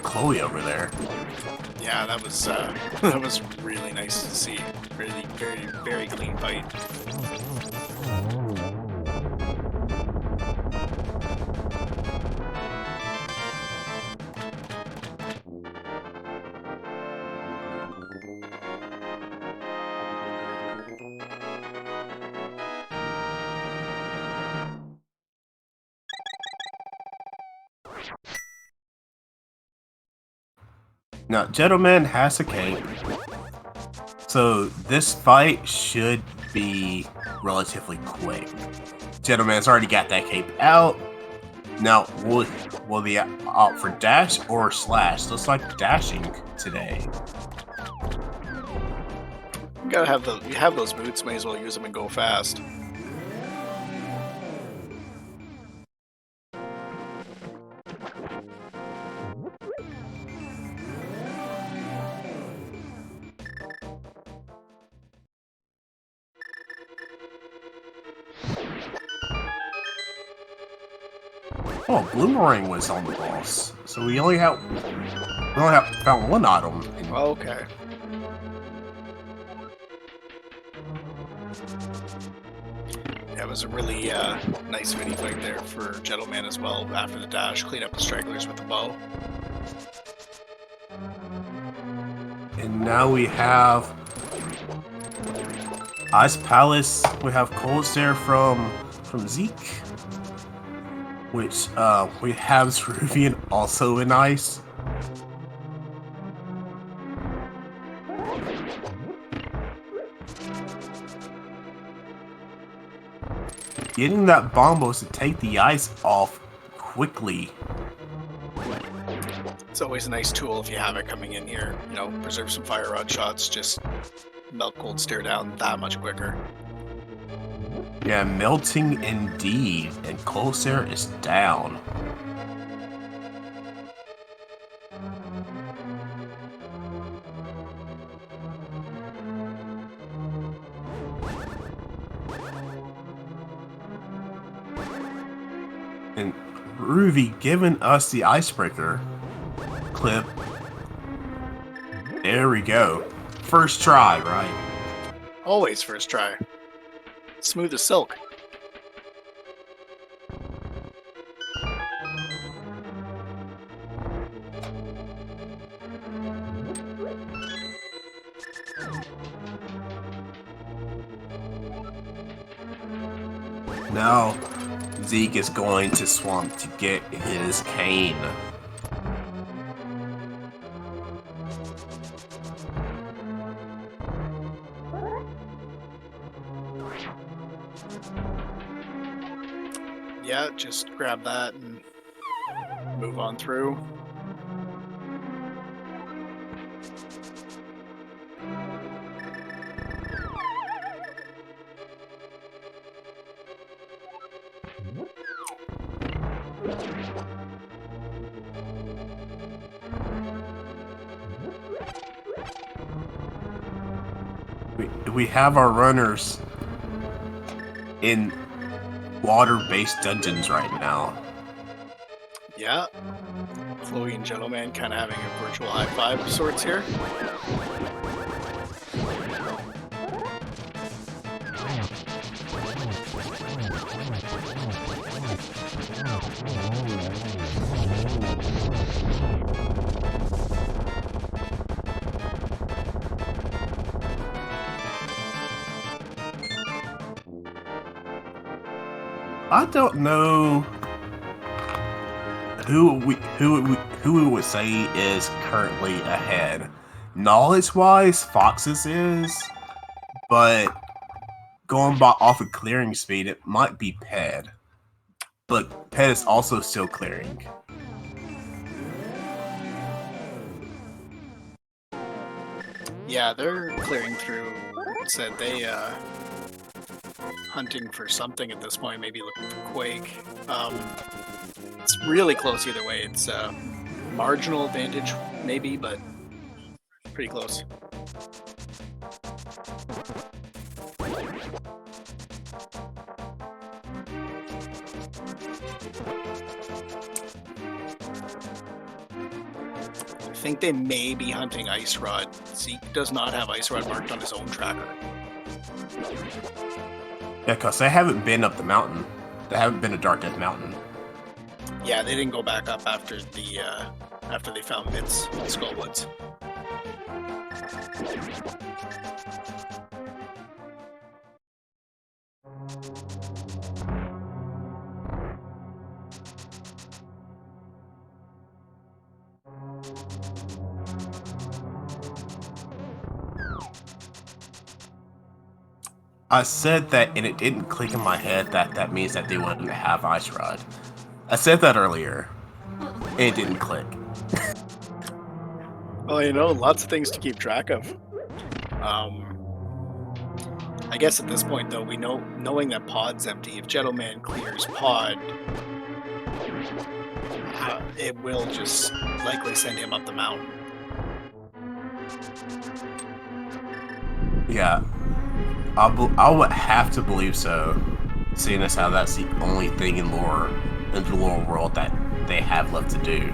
Khloe over there. Yeah, that was that was really nice to see. Really, very, very clean fight. Now, Jeddoman has a cape. So this fight should be relatively quick. Jeddoman's already got that cape out. Now, will they opt for dash or slash? Looks like dashing today. You gotta have you have those boots, may as well use them and go fast. Oh, Bloomerang was on the boss, so we only have found one item. Okay. Yeah, it was a really nice mini fight there for Jeddoman as well. After the dash, clean up the stragglers with the bow. And now we have Ice Palace. We have Cold Stare from Zeke, which we have Zaruvyen also in ice. Getting that Bombos to take the ice off quickly. It's always a nice tool if you have it coming in here. You know, preserve some fire rod shots, just melt Cold Stare down that much quicker. Yeah, melting indeed, and Cold Stare is down. And Ruby giving us the icebreaker clip. There we go. First try, right? Always first try. Smooth as silk. Now, Zeke is going to Swamp to get his cane. Yeah, just grab that and move on through. We have our runners in water-based dungeons right now. Yeah. Khloe and Jeddoman kind of having a virtual high five of sorts here. I don't know who we would say is currently ahead. Knowledge-wise, Fox's is, but going by off of clearing speed, it might be Ped. But Ped is also still clearing. Yeah, they're clearing through. Said they hunting for something at this point, maybe looking for Quake. It's really close either way. It's marginal advantage, maybe, but pretty close. I think they may be hunting Ice Rod. Zeke does not have Ice Rod marked on his own tracker. Yeah, because they haven't been up the mountain. They haven't been to Dark Death Mountain. Yeah, they didn't go back up after the after they found Vince in Skullwoods. I said that, and it didn't click in my head that that means that they wouldn't have Ice Rod. I said that earlier, and it didn't click. Well, you know, lots of things to keep track of. I guess at this point, though, we know, knowing that pod's empty, if Jeddoman clears pod, it will just likely send him up the mountain. Yeah, I would have to believe so, seeing as how that's the only thing in the lore world that they have left to do.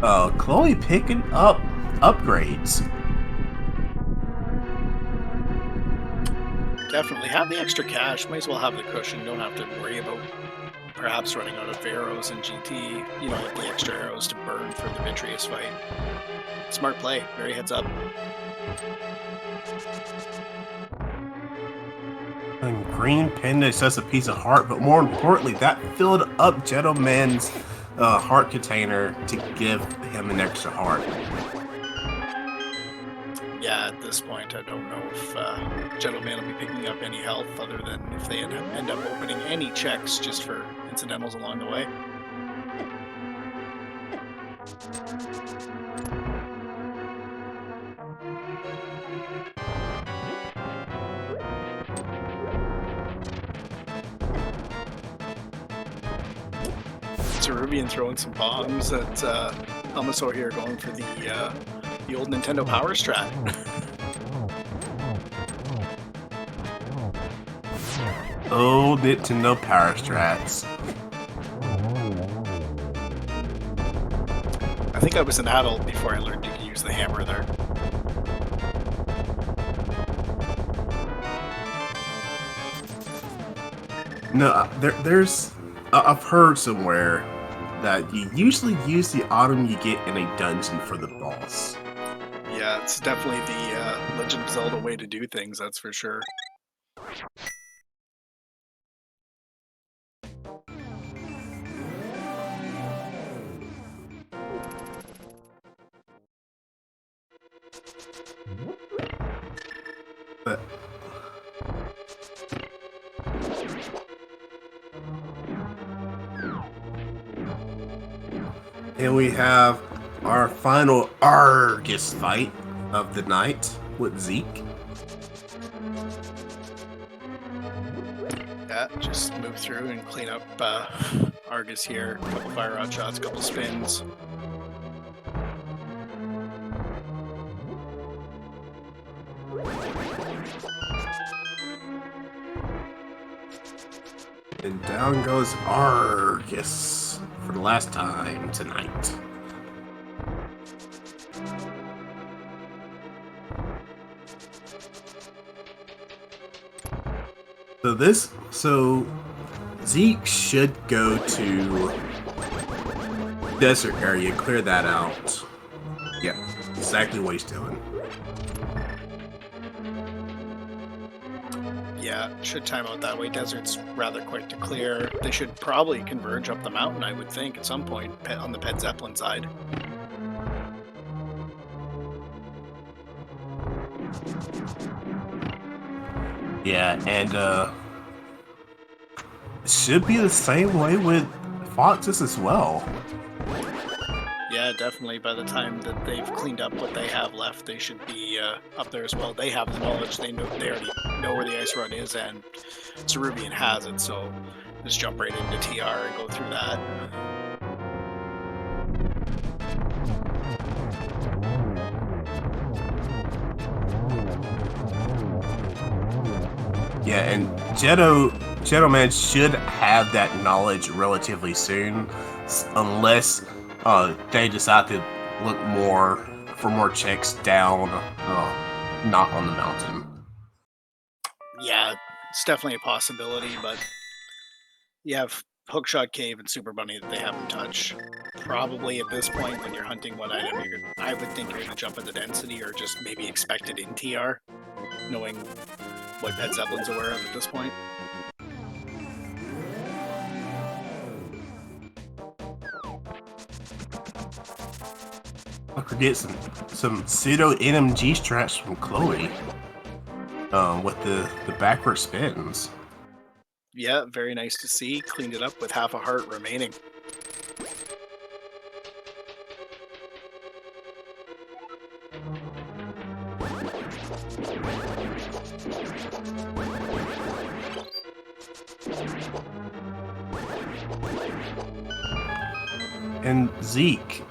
Khloe picking up upgrades. Definitely have the extra cash. Might as well have the cushion. Don't have to worry about perhaps running out of arrows in GT. You don't have the extra arrows to burn for the Vitreous fight. Smart play. Very heads up. And green pendant says a piece of heart, but more importantly, that filled up Jeddoman's heart container to give him an extra heart. Yeah, at this point, I don't know if Jeddoman will be picking up any health other than if they end up opening any checks just for incidentals along the way. Zaruvyen throwing some bombs at Helmasaur here, going for the old Nintendo Power Strat. Old Nintendo Power Strats. I think I was an adult before I learned you could use the hammer there. No, there's I've heard somewhere that you usually use the item you get in a dungeon for the boss. Yeah, it's definitely the Legend of Zelda way to do things, that's for sure. But and we have our final Argus fight of the night with Zeke. Yeah, just move through and clean up Argus here. A couple fire rod shots, a couple spins. And down goes Argus for the last time tonight. So Zeke should go to desert area, clear that out. Yeah, exactly what he's doing. Yeah, should time out that way. Desert's rather quick to clear. They should probably converge up the mountain, I would think, at some point on the Pet Zeppelin side. Yeah, and it should be the same way with Foxes as well. Yeah, definitely. By the time that they've cleaned up what they have left, they should be up there as well. They have the knowledge. They already know where the ice run is, and Zaruvyen has it. So just jump right into TR and go through that. Yeah, and Jeddoman should have that knowledge relatively soon, unless they decide to look for more checks down, not on the mountain. Yeah, it's definitely a possibility, but you have Hookshot Cave and Super Bunny that they haven't touched. Probably at this point, when you're hunting what item, I would think you're going to jump into density or just maybe expect it in TR, knowing what Pet Zeppelin's aware of at this point. I could get some pseudo NMG strats from Khloe. with the backward spins. Yeah, very nice to see. Cleaned it up with half a heart remaining. And Zeke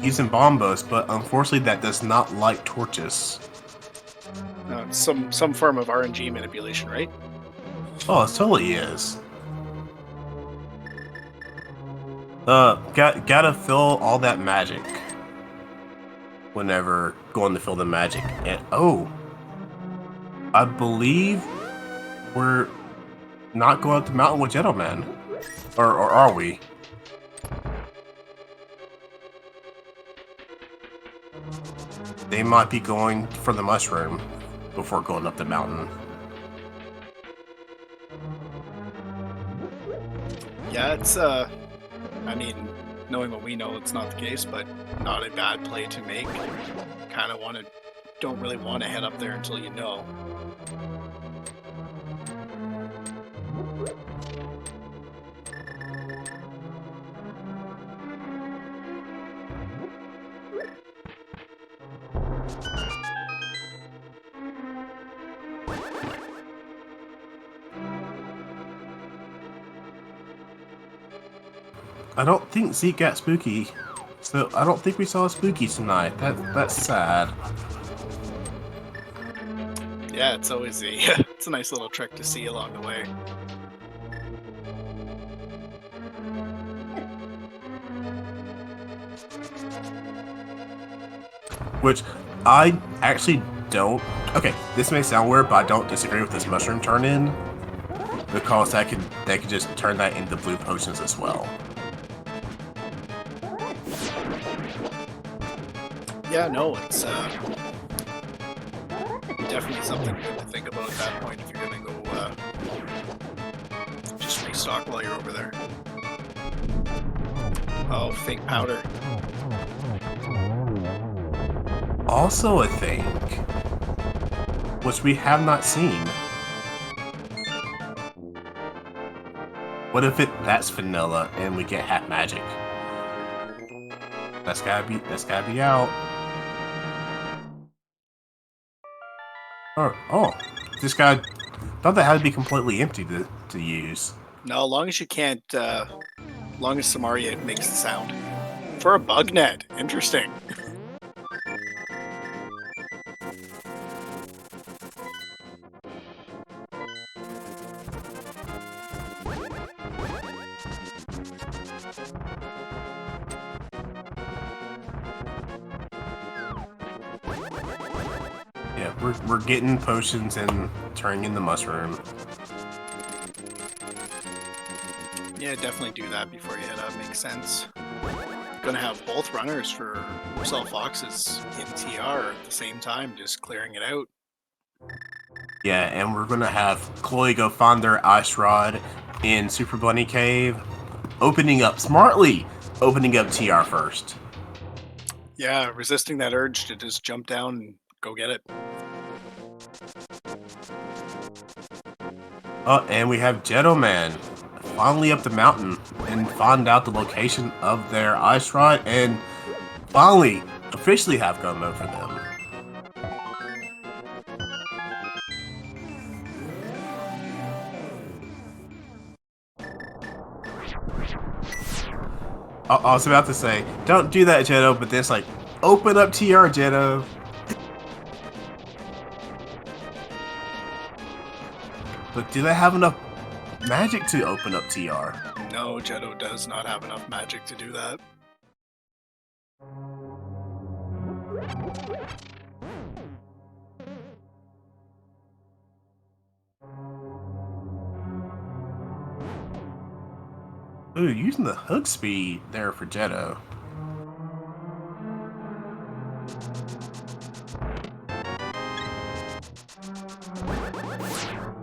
using bombos, but unfortunately that does not like torches. Some form of RNG manipulation, right? Oh, it totally is. Gotta fill all that magic whenever going to fill the magic. And oh, I believe we're not going up the mountain with Jeddoman, or are we? They might be going for the mushroom before going up the mountain. Yeah, it's I mean, knowing what we know, it's not the case, but not a bad play to make. Kind of don't really want to head up there until you know. I don't think Zeke got spooky, so I don't think we saw a spooky tonight. That's sad. Yeah, it's always it's a nice little trick to see along the way. Which I actually don't. Okay, this may sound weird, but I don't disagree with this mushroom turn in because they could just turn that into blue potions as well. Yeah, no, it's definitely something good to think about at that point if you're gonna go just restock while you're over there. Oh, fake powder. Also a thing, which we have not seen. What if that's vanilla and we get half magic? That's gotta be out. Oh, this guy thought that had to be completely empty to use. No, long as you can't, long as Samaria makes the sound. For a bug net, interesting. Yeah, we're getting potions and turning in the mushroom. Yeah, definitely do that before you head up. Makes sense. Gonna have both runners for Cell Foxes in TR at the same time, just clearing it out. Yeah, and we're gonna have Khloe go find their ice rod in Super Bunny Cave, opening up TR first. Yeah, resisting that urge to just jump down and go get it. Oh, and we have Jeddoman finally up the mountain and found out the location of their ice rod and finally officially have gun mode for them. I was about to say, don't do that, Jeddo, but then it's like, open up TR, Jeddo. But do they have enough magic to open up TR? No, Jeddo does not have enough magic to do that. Ooh, using the hook speed there for Jeddo.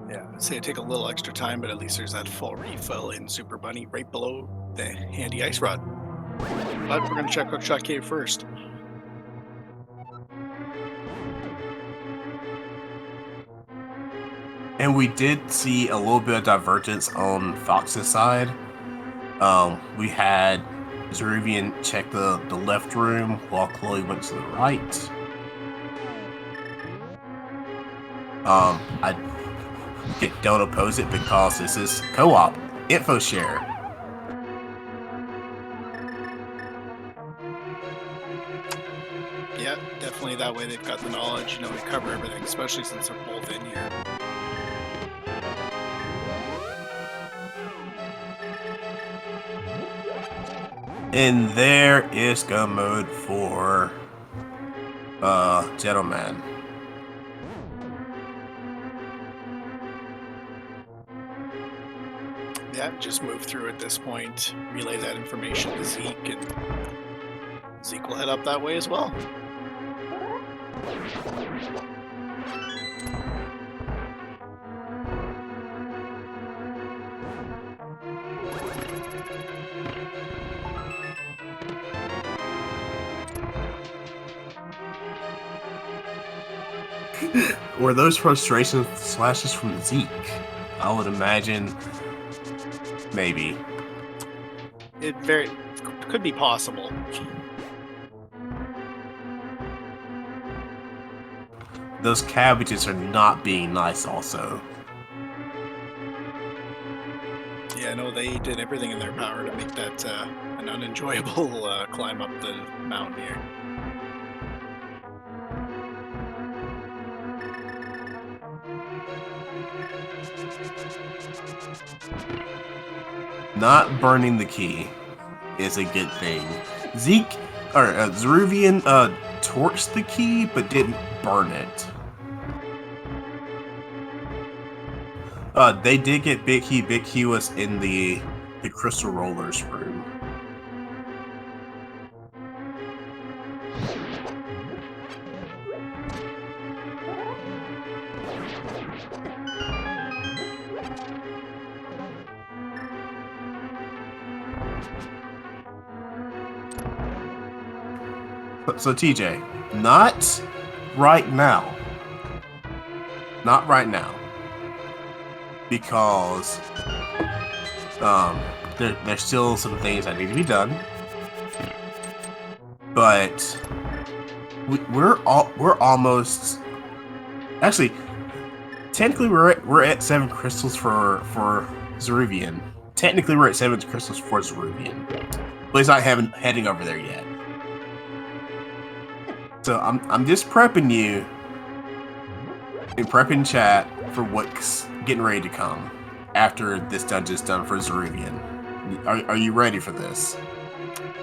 Yeah, I'd say it take a little extra time, but at least there's that full refill in Super Bunny right below the handy ice rod. But we're gonna check Hookshot Cave first. And we did see a little bit of divergence on Fox's side. We had Zaruvyen check the left room while Khloe went to the right. I don't oppose it because this is co-op info share. Yeah, definitely that way they've got the knowledge, to cover everything, especially since they're both in here. And there is go mode for Jeddoman. Yeah, just move through at this point, relay that information to Zeke, and Zeke will head up that way as well. Were those frustration slashes from Zeke? I would imagine. Maybe. It could be possible. Those cabbages are not being nice also. Yeah, no, they did everything in their power to make that an unenjoyable climb up the mountain here. Not burning the key is a good thing. Zaruvyen torched the key but didn't burn it. They did get Big Key. Big Key was in the crystal rollers room. So TJ, not right now. Not right now. Because there's still some things that need to be done. But we're almost, actually, technically we're at 7 crystals for Zaruvyen. Technically we're at 7 crystals for Zaruvyen. But he's not heading over there yet. So I'm just prepping you and prepping chat for what's getting ready to come after this dungeon's done for Zaruvyen. Are you ready for this?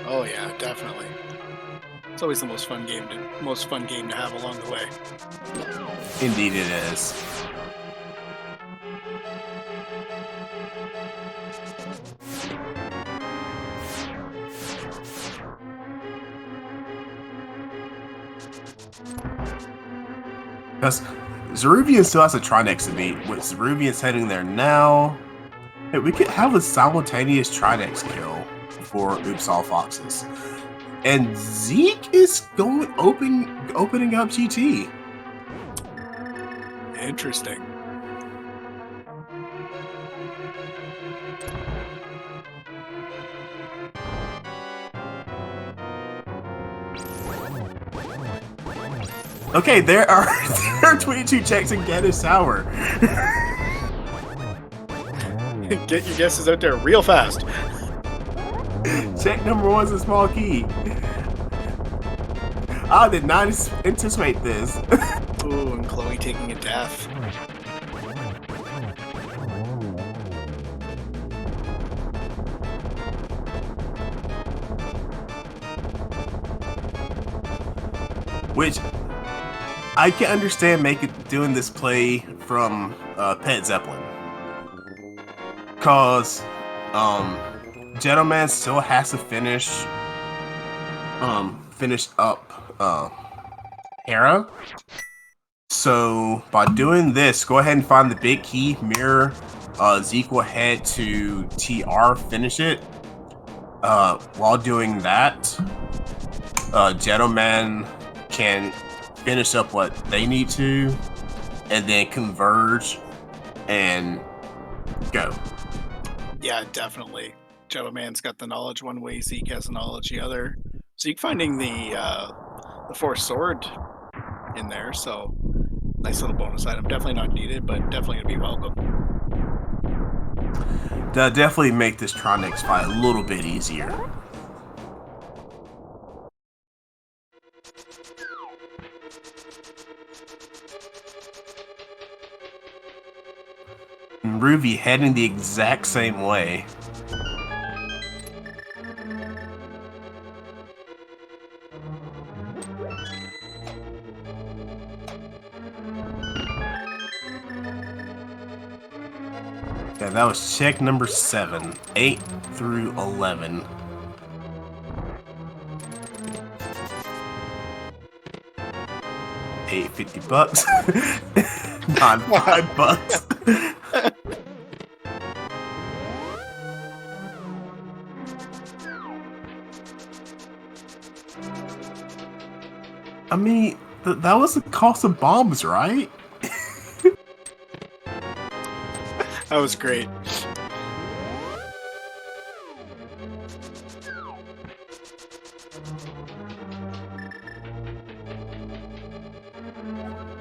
Oh yeah, definitely. It's always the most fun game to have along the way. Indeed it is. Because Zaruvyen still has a Trinex to beat. With Zaruvyen's heading there now, hey, we could have a simultaneous Trinex kill for Oops All Foxes. And Zeke is opening up GT. Interesting. Okay, there are 22 checks in Gaddis Sour. Get your guesses out there real fast. Check number 1's a small key. I did not anticipate this. Ooh, and Khloe taking a death. Which I can understand doing this play from Pet Zeppelin. Cause Jeddoman still has to finish up Hera. So by doing this, go ahead and find the big key, mirror. Zeke will head to TR, finish it. While doing that, Jeddoman can finish up what they need to, and then converge and go. Yeah, definitely. Jeddoman's got the knowledge one way, Zeke has the knowledge the other. Zeke finding the force sword in there, so nice little bonus item. Definitely not needed, but definitely gonna be welcome. That'll definitely make this Tronix fight a little bit easier. And Ruby heading the exact same way. Yeah, that was check number 7. 8 through 11. $8.50. Not $5. I mean, that was the cost of bombs, right? That was great.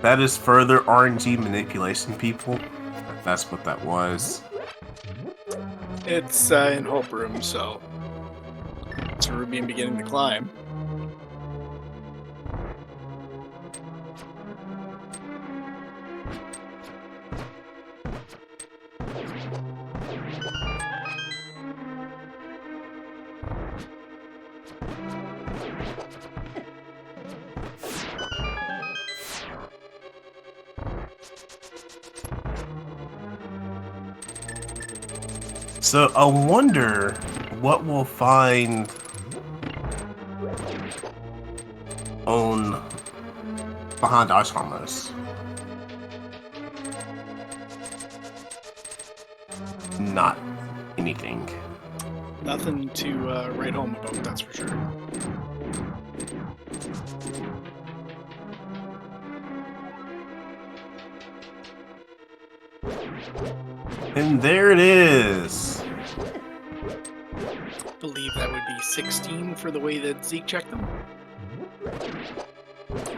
That is further RNG manipulation, people. That's what that was. It's in Hope Room, so it's Zaruvyen beginning to climb. So I wonder what we'll find on behind Ice Armors. Not anything. Nothing to write home about, that's for sure. And there it is. I believe that would be 16 for the way that Zeke checked them.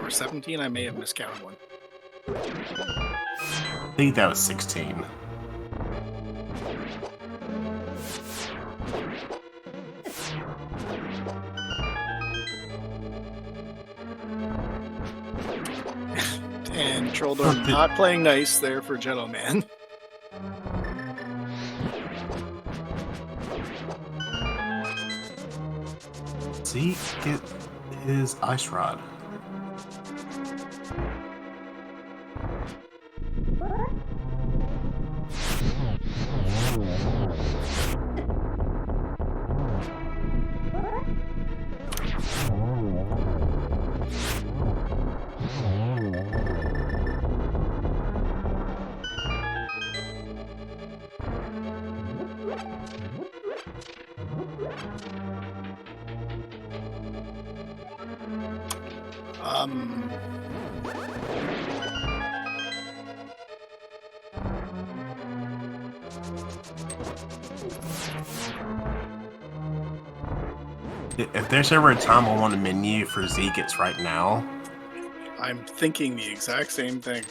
Or 17, I may have miscounted one. I think that was 16. And Trolldorm not playing nice there for Jeddoman. Zeke get his ice rod. If there's ever a time I want a menu for Zeke, it's right now. I'm thinking the exact same thing.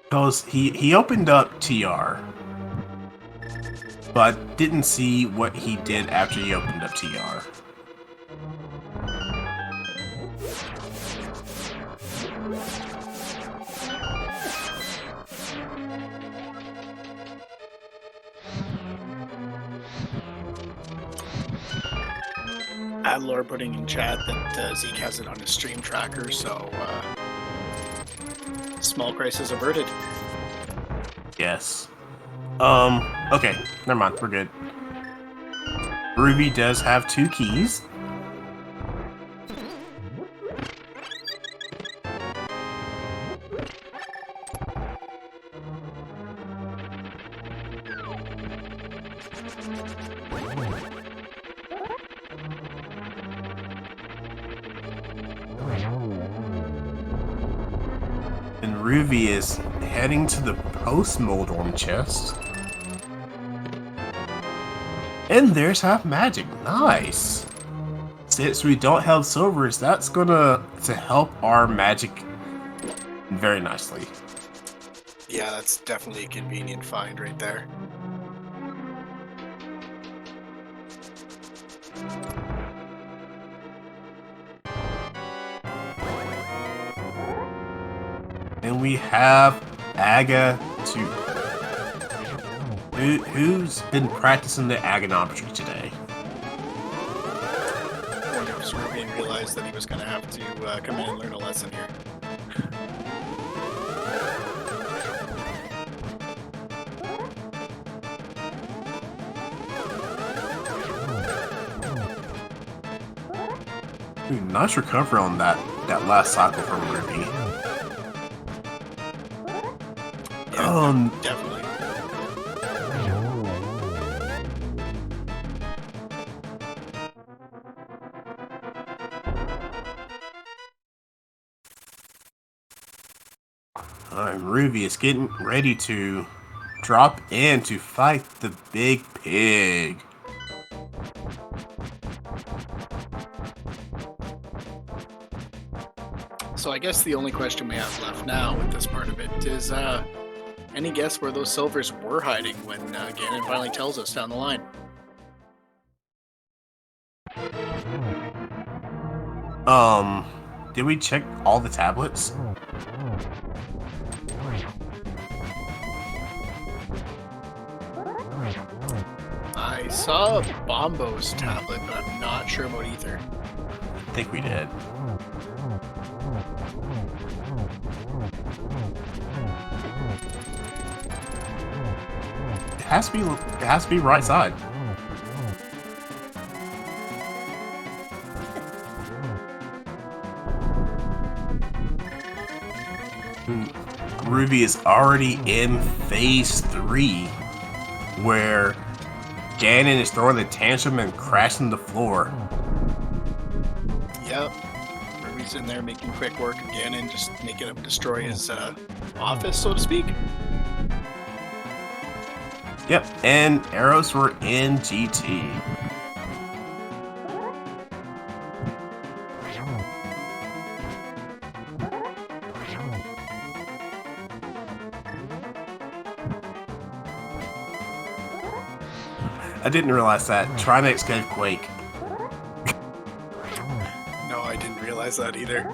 Because he opened up TR, but didn't see what he did after he opened up TR. Adlor putting in chat that Zeke has it on his stream tracker, so small crisis averted. Yes. Okay, never mind, we're good. Ruby does have 2 keys. And Ruby is heading to the post-Moldorm chest. And there's half magic. Nice. Since we don't have silvers, that's gonna to help our magic very nicely. Yeah, that's definitely a convenient find right there. And we have Aga too. Who's been practicing the agonometry today? I wonder if Zaruvyen realized that he was going to have to come in and learn a lesson here. Ooh, nice recovery on that last cycle from Ruby. Yeah, definitely. Ruby is getting ready to drop in to fight the big pig. So I guess the only question we have left now with this part of it is, any guess where those silvers were hiding when Ganon finally tells us down the line? Did we check all the tablets? I saw Bombo's tablet, but I'm not sure about either. I think we did. It has to be right side. Ruby is already in phase 3, where Ganon is throwing the tantrum and crashing the floor. Yep. Ruby's in there making quick work of Ganon, just making him destroy his office, so to speak. Yep, and arrows were in GT. I didn't realize that. Trinex gave Quake. No, I didn't realize that either.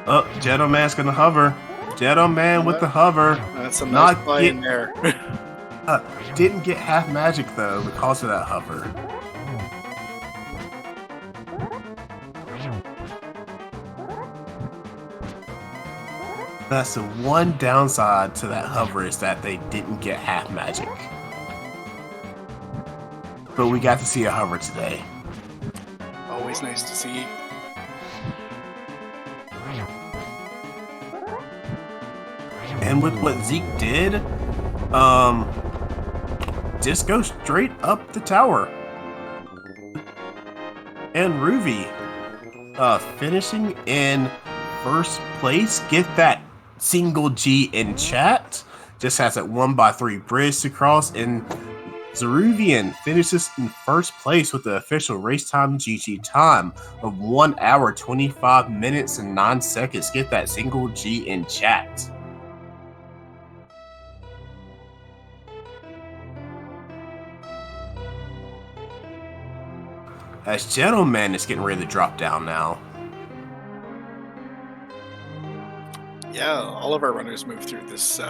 Oh, Jeddoman's gonna hover. Jeddoman with the hover. That's a nice play in there. Didn't get half magic though because of that hover. That's the one downside to that hover, is that they didn't get half magic. But we got to see a hover today. Always nice to see. And with what Zeke did, just go straight up the tower. And Ruby, finishing in first place, get that single G in chat. Just has that 1x3 bridge to cross, and Zaruvyen finishes in first place with the official race time GG time of 1 hour 25 minutes and 9 seconds. Get that single G in chat. As Jeddoman is getting ready to drop down now. Yeah, all of our runners moved through this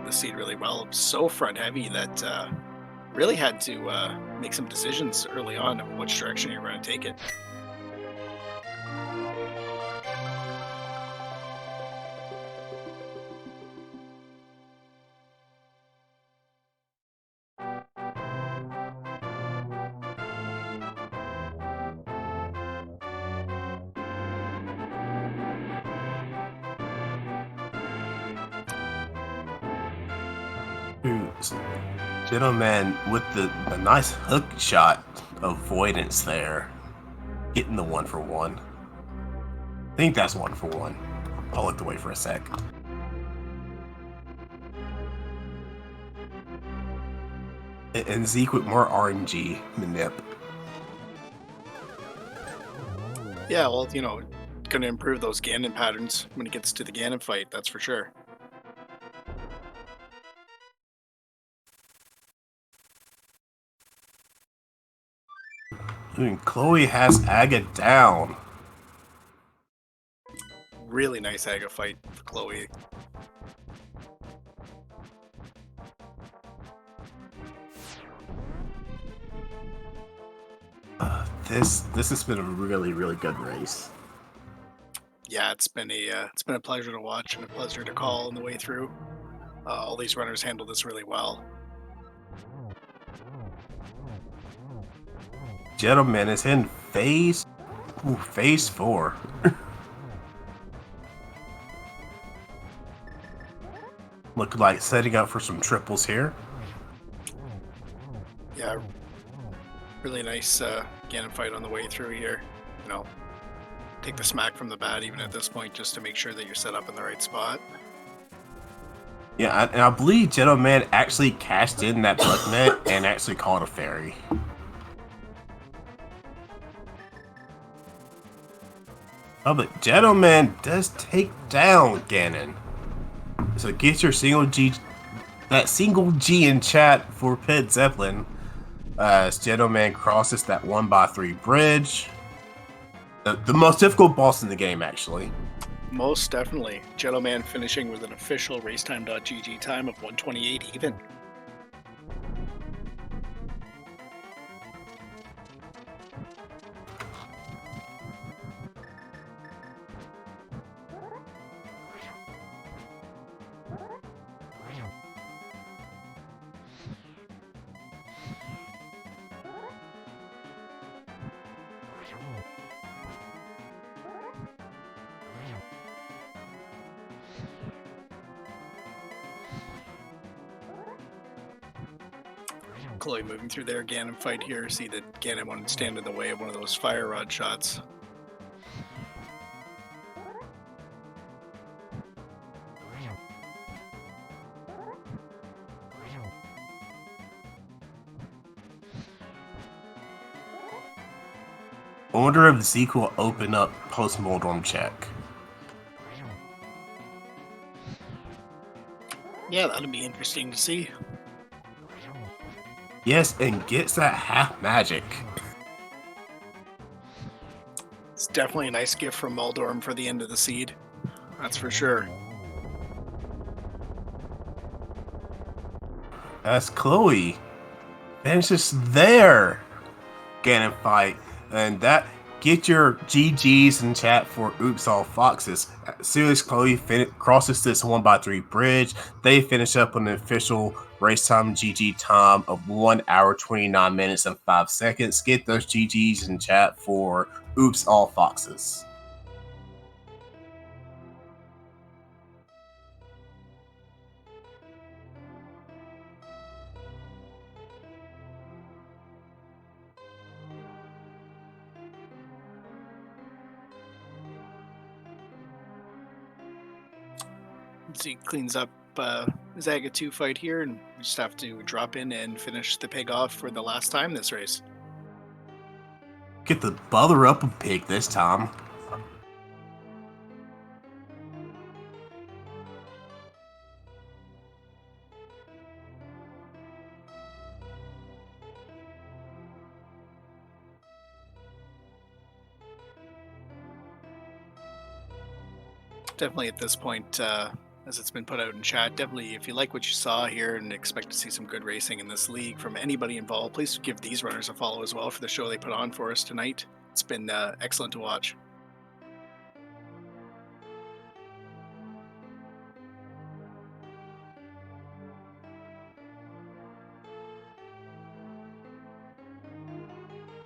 seed really well. So front heavy that really had to make some decisions early on of which direction you're going to take it. Ooh, Jeddoman with the nice hook shot avoidance there. Getting the 1-for-1. I think that's 1-for-1. I'll look away for a sec. And Zeke with more RNG manip. Yeah, well, you know, going to improve those Ganon patterns when it gets to the Ganon fight, that's for sure. Khloe has Aga down. Really nice Aga fight for Khloe. This has been a really good race. Yeah, it's been a pleasure to watch and a pleasure to call on the way through. All these runners handled this really well. Jeddoman is in phase 4. Look like setting up for some triples here. Yeah, really nice Ganon fight on the way through here. You know, take the smack from the bat even at this point just to make sure that you're set up in the right spot. Yeah, and I believe Jeddoman actually cashed in that Buck net and actually called a fairy. Oh, but Jeddoman does take down Ganon. So get your single G in chat for Pit Zeppelin as Jeddoman crosses that 1x3 bridge. The most difficult boss in the game, actually. Most definitely. Jeddoman finishing with an official racetime.gg time of 1:28 even. Khloe moving through their Ganon fight here. See that Ganon wanted to stand in the way of one of those fire rod shots. I wonder if Zeke will open up post Moldorm check. Yeah, that'll be interesting to see. Yes, and gets that half magic. It's definitely a nice gift from Moldorm for the end of the seed. That's for sure. As Khloe finishes their Ganon fight, and that get your GGs in chat for Oops All Foxes. As soon as Khloe crosses this 1x3 bridge, they finish up on an official race time GG time of 1 hour 29 minutes and 5 seconds. Get those GGs in chat for Oops All Foxes. Zeke cleans up his Aga 2 fight here, and we just have to drop in and finish the pig off for the last time this race. Get the bother up a pig this time. Definitely at this point, as it's been put out in chat, definitely if you like what you saw here and expect to see some good racing in this league from anybody involved, please give these runners a follow as well for the show they put on for us tonight. It's been excellent to watch.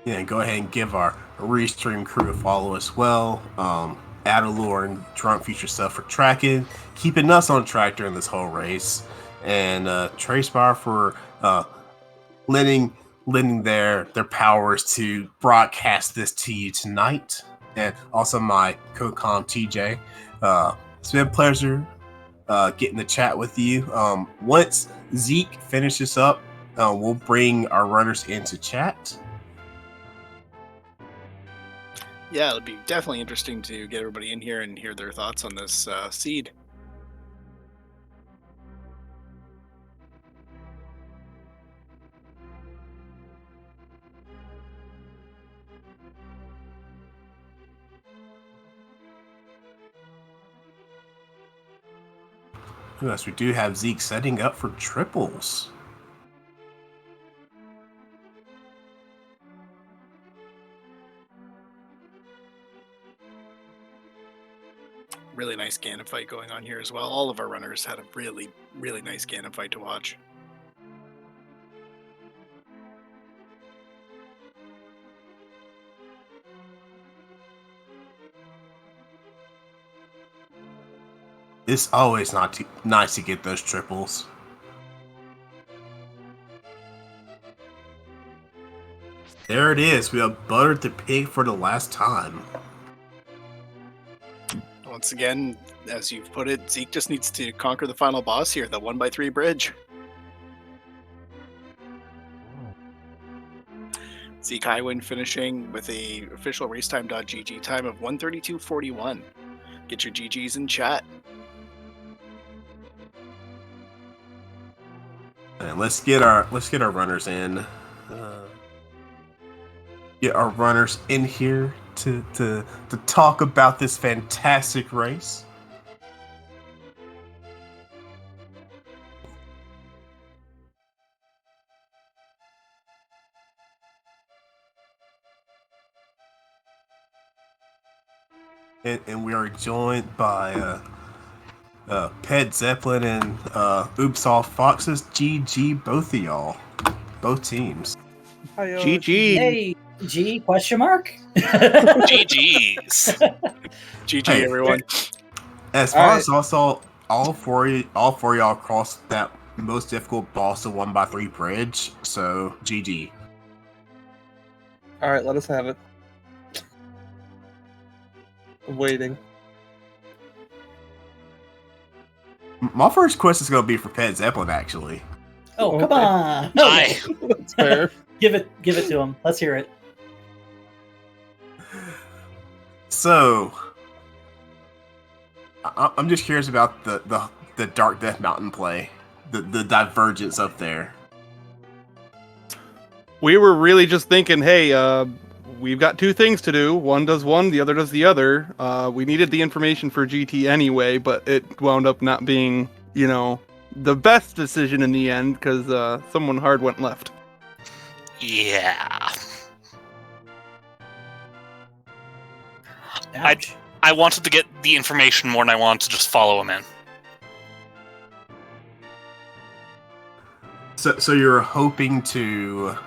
Yeah, go ahead and give our Restream crew a follow as well. Adalure and Drunk Future Stuff for tracking, keeping us on track during this whole race. and Tracebar for lending their powers to broadcast this to you tonight, and also my co-com TJ. It's been a pleasure getting to chat with you. Once Zeke finishes up, we'll bring our runners into chat. Yeah, it'll be definitely interesting to get everybody in here and hear their thoughts on this seed. Yes, we do have Zeke setting up for triples. Really nice Ganon fight going on here as well. All of our runners had a really, really nice Ganon fight to watch. It's always nice to get those triples. There it is. We have buttered the pig for the last time. Once again, as you've put it, Zeke just needs to conquer the final boss here, the 1x3 bridge. Zeke Highwind finishing with a official racetime.gg time of 1:32:41. Get your GGs in chat. And let's get our runners in. Get our runners in here to talk about this fantastic race. And we are joined by Pet Zeppelin and Oops All Foxes. GG, both of y'all. Both teams. GG. Hey, G question mark? GG's. GG, Hey, everyone. As far as also all four of y'all crossed that most difficult boss of 1x3 bridge, so GG. Alright, let us have it. I'm waiting. My first question is going to be for Pet Zeppelin, actually. Oh, come Okay. on. Aye. That's fair. Give it to him. Let's hear it. So, I'm just curious about the Dark Death Mountain play, the divergence up there. We were really just thinking, hey, we've got two things to do. One does one, the other does the other. We needed the information for GT anyway, but it wound up not being, the best decision in the end because someone hard went left. Yeah. Ouch. I wanted to get the information more than I wanted to just follow him in. So you're hoping to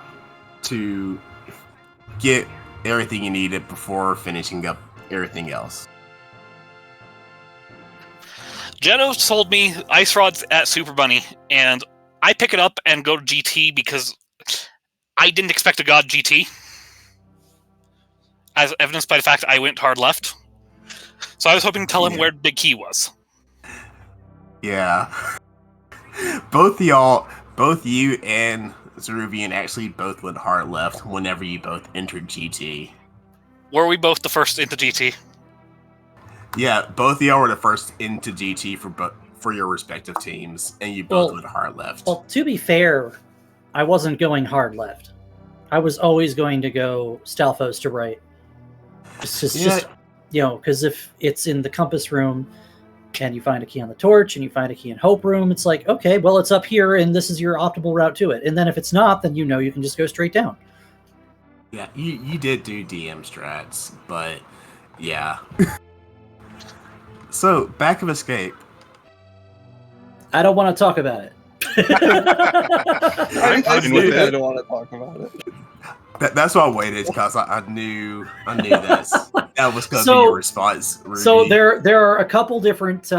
get everything you needed before finishing up everything else. Jeddo sold me ice rods at Super Bunny, and I pick it up and go to GT because I didn't expect a god GT. As evidenced by the fact I went hard left. So I was hoping to tell him where Big Key was. Yeah. Both you and Zaruvyen actually both went hard left whenever you both entered GT. Were we both the first into GT? Yeah, both of y'all were the first into GT for your respective teams, and you both went hard left. Well, to be fair, I wasn't going hard left. I was always going to go Stalfos to right. Just because if it's in the compass room and you find a key on the torch and you find a key in Hope room, it's like, okay, well, it's up here and this is your optimal route to it. And then if it's not, then you can just go straight down. Yeah, you did do DM strats, but yeah. So, Back of Escape. I don't want to talk about it. I don't want to talk about it. That's why I waited, because I knew that was going to be your response, Ruby. So there are a couple different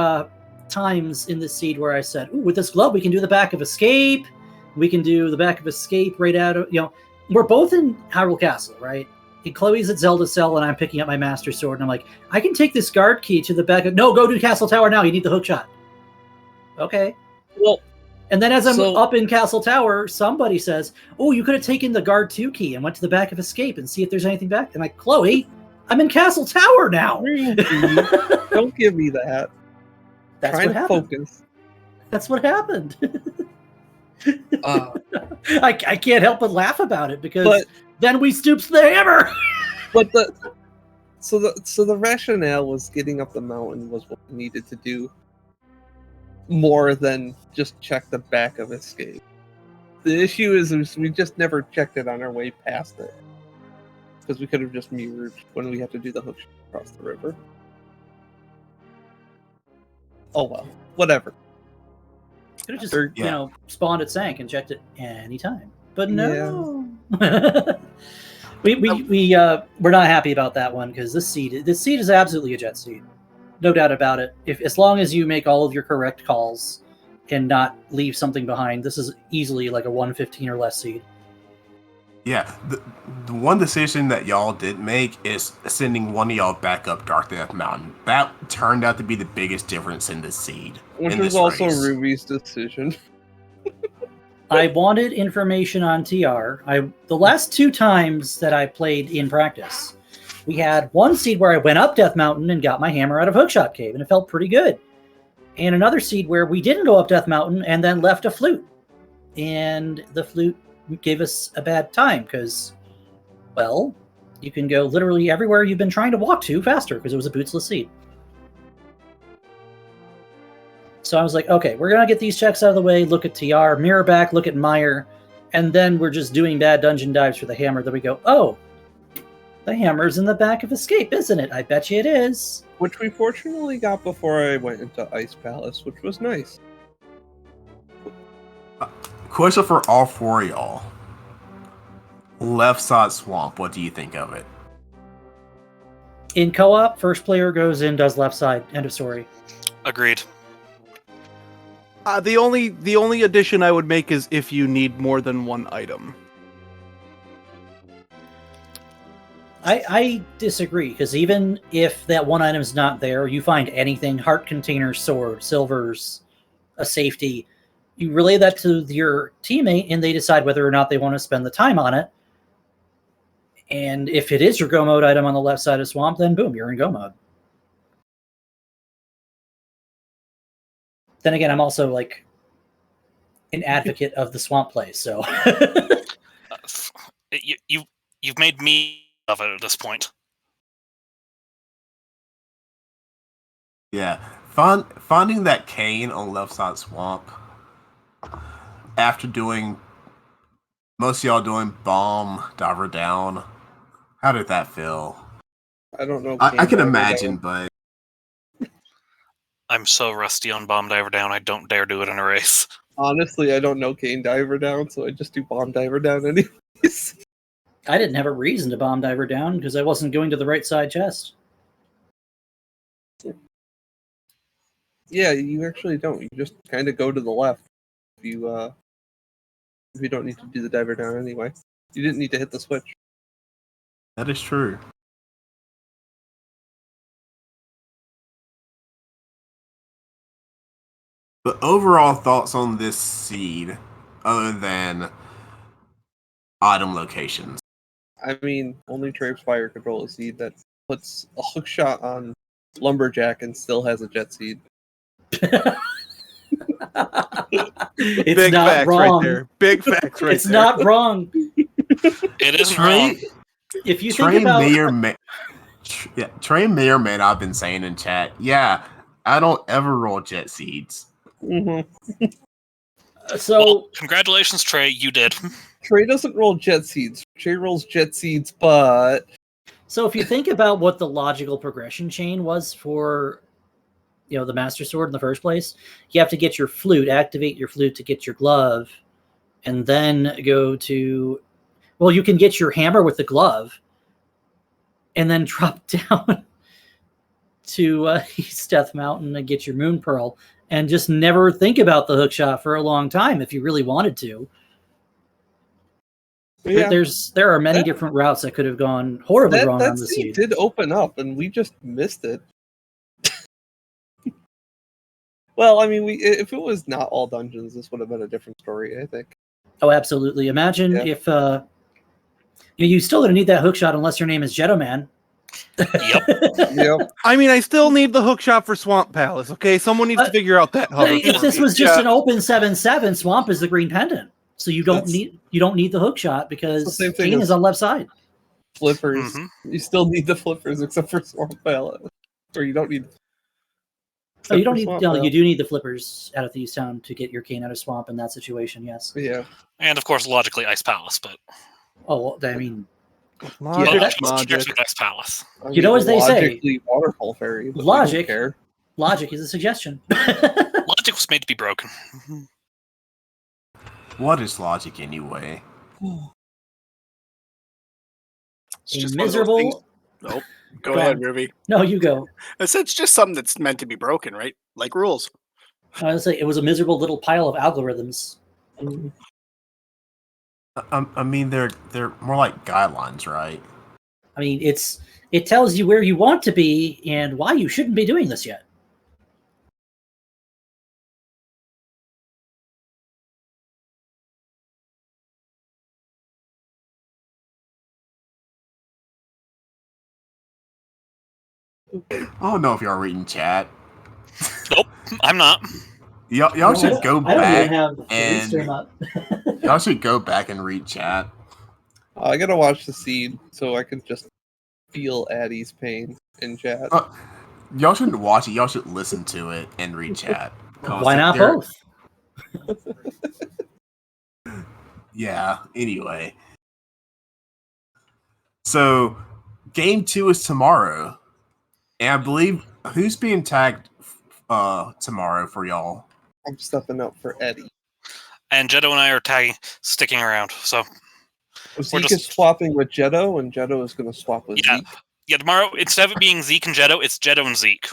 times in this seed where I said, "Ooh, with this glove, we can do the back of escape. We can do the back of escape right out of, we're both in Hyrule Castle, right? And Chloe's at Zelda Cell, and I'm picking up my Master Sword, and I'm like, I can take this guard key to the back of, no, go to Castle Tower now. You need the hook shot. Okay. Well, and then as I'm up in Castle Tower, somebody says, oh, you could have taken the guard 2 key and went to the back of escape and see if there's anything back. I'm like, Chloe, I'm in Castle Tower now. Don't give me that. That's what happened. Focus. That's what happened. I can't help but laugh about it because then we stooped the hammer. But so the rationale was getting up the mountain was what we needed to do more than just check the back of escape. The issue is we just never checked it on our way past it because we could have just mirrored when we had to do the hook across the river. Oh well, whatever. Could have just, spawned at Sank and checked it anytime. But no. Yeah. We're not happy about that one because this seed is absolutely a jet seed. No doubt about it. As long as you make all of your correct calls and not leave something behind, this is easily like a 115 or less seed. Yeah, the one decision that y'all did make is sending one of y'all back up Dark Death Mountain. That turned out to be the biggest difference in the seed. Which was also Ruby's decision. I wanted information on TR. The last 2 times that I played in practice, we had one seed where I went up Death Mountain and got my hammer out of Hookshot Cave, and it felt pretty good. And another seed where we didn't go up Death Mountain and then left a flute. And the flute gave us a bad time because, well, you can go literally everywhere you've been trying to walk to faster because it was a bootsless seed. So I was like, okay, we're going to get these checks out of the way, look at TR, mirror back, look at Meyer, and then we're just doing bad dungeon dives for the hammer. Then we go, oh, the hammer's in the back of escape, isn't it? I bet you it is. Which we fortunately got before I went into Ice Palace, which was nice. Question for all 4 of y'all. Left side swamp, what do you think of it? In co-op, first player goes in, does left side, end of story. Agreed. The only addition I would make is if you need more than one item. I disagree, because even if that one item is not there, you find anything, heart container, sword, silvers, a safety, you relay that to your teammate, and they decide whether or not they want to spend the time on it. And if it is your go mode item on the left side of swamp, then boom, you're in go mode. Then again, I'm also like an advocate of the swamp play, so you've made me of it at this point. Yeah, finding that cane on left side swamp after doing most of y'all doing bomb diver down. How did that feel? I don't know. I can imagine, but I'm so rusty on bomb diver down. I don't dare do it in a race. Honestly, I don't know cane diver down, so I just do bomb diver down anyways. I didn't have a reason to bomb diver down because I wasn't going to the right side chest. Yeah, you actually don't. You just kind of go to the left. If you don't need to do the diver down anyway. You didn't need to hit the switch. That is true. But overall thoughts on this seed, other than item locations? I mean, only Trape's Fire Control a seed that puts a hook shot on Lumberjack and still has a jet seed. It's Big not facts wrong. right there. Big facts right It's there. not wrong. It isn't wrong. If you Trey think about Trey may or may not have been saying in chat, yeah, I don't ever roll jet seeds. Mm-hmm. Well, congratulations, Trey. You did. Trey doesn't roll jet seeds. Trey rolls jet seeds, but so if you think about what the logical progression chain was for the Master Sword in the first place, you have to get your flute, activate your flute to get your glove, and then go to you can get your hammer with the glove and then drop down to East Death Mountain and get your Moon Pearl, and just never think about the hookshot for a long time if you really wanted to. Yeah, There are many different routes that could have gone horribly wrong on the seed. did open up, and we just missed it. Well, I mean, if it was not all dungeons, this would have been a different story, I think. Oh, absolutely. Imagine if you still going to need that hookshot unless your name is Jeddoman. Yep. I mean, I still need the hookshot for Swamp Palace. Okay, someone needs to figure out that hover. If this was just an open 7/7, Swamp is the green pendant, so you don't need the hookshot because Kane is on left side. Flippers, you still need the flippers except for Swamp Palace, or you don't need. Oh, you don't need. No, you do need the flippers out of Thieves Town to get your Kane out of Swamp in that situation. Yes. Yeah. And of course, logically, Ice Palace, but. Oh, I mean. Logic. Ice Palace. You know, as they say, Waterfall Fairy. Logic is a suggestion. Logic was made to be broken. What is logic anyway? It's just miserable. Nope. Go ahead, Ruby. No, you go. I said it's just something that's meant to be broken, right? Like rules. I was say it was a miserable little pile of algorithms. I mean, they're more like guidelines, right? I mean, it tells you where you want to be and why you shouldn't be doing this yet. I don't know if y'all reading chat. Nope, I'm not. Y'all should go back and y'all should go back and read chat. I gotta watch the seed so I can just feel Addie's pain in chat. Y'all shouldn't watch it. Y'all should listen to it and read chat. Why not both? Yeah. Anyway, so game 2 is tomorrow, and I believe who's being tagged tomorrow for y'all. I'm stepping up for Eddie. And Jeddo and I are sticking around, so Zeke is swapping with Jeddo, and Jeddo is going to swap with Zeke. Yeah, tomorrow, instead of it being Zeke and Jeddo, it's Jeddo and Zeke.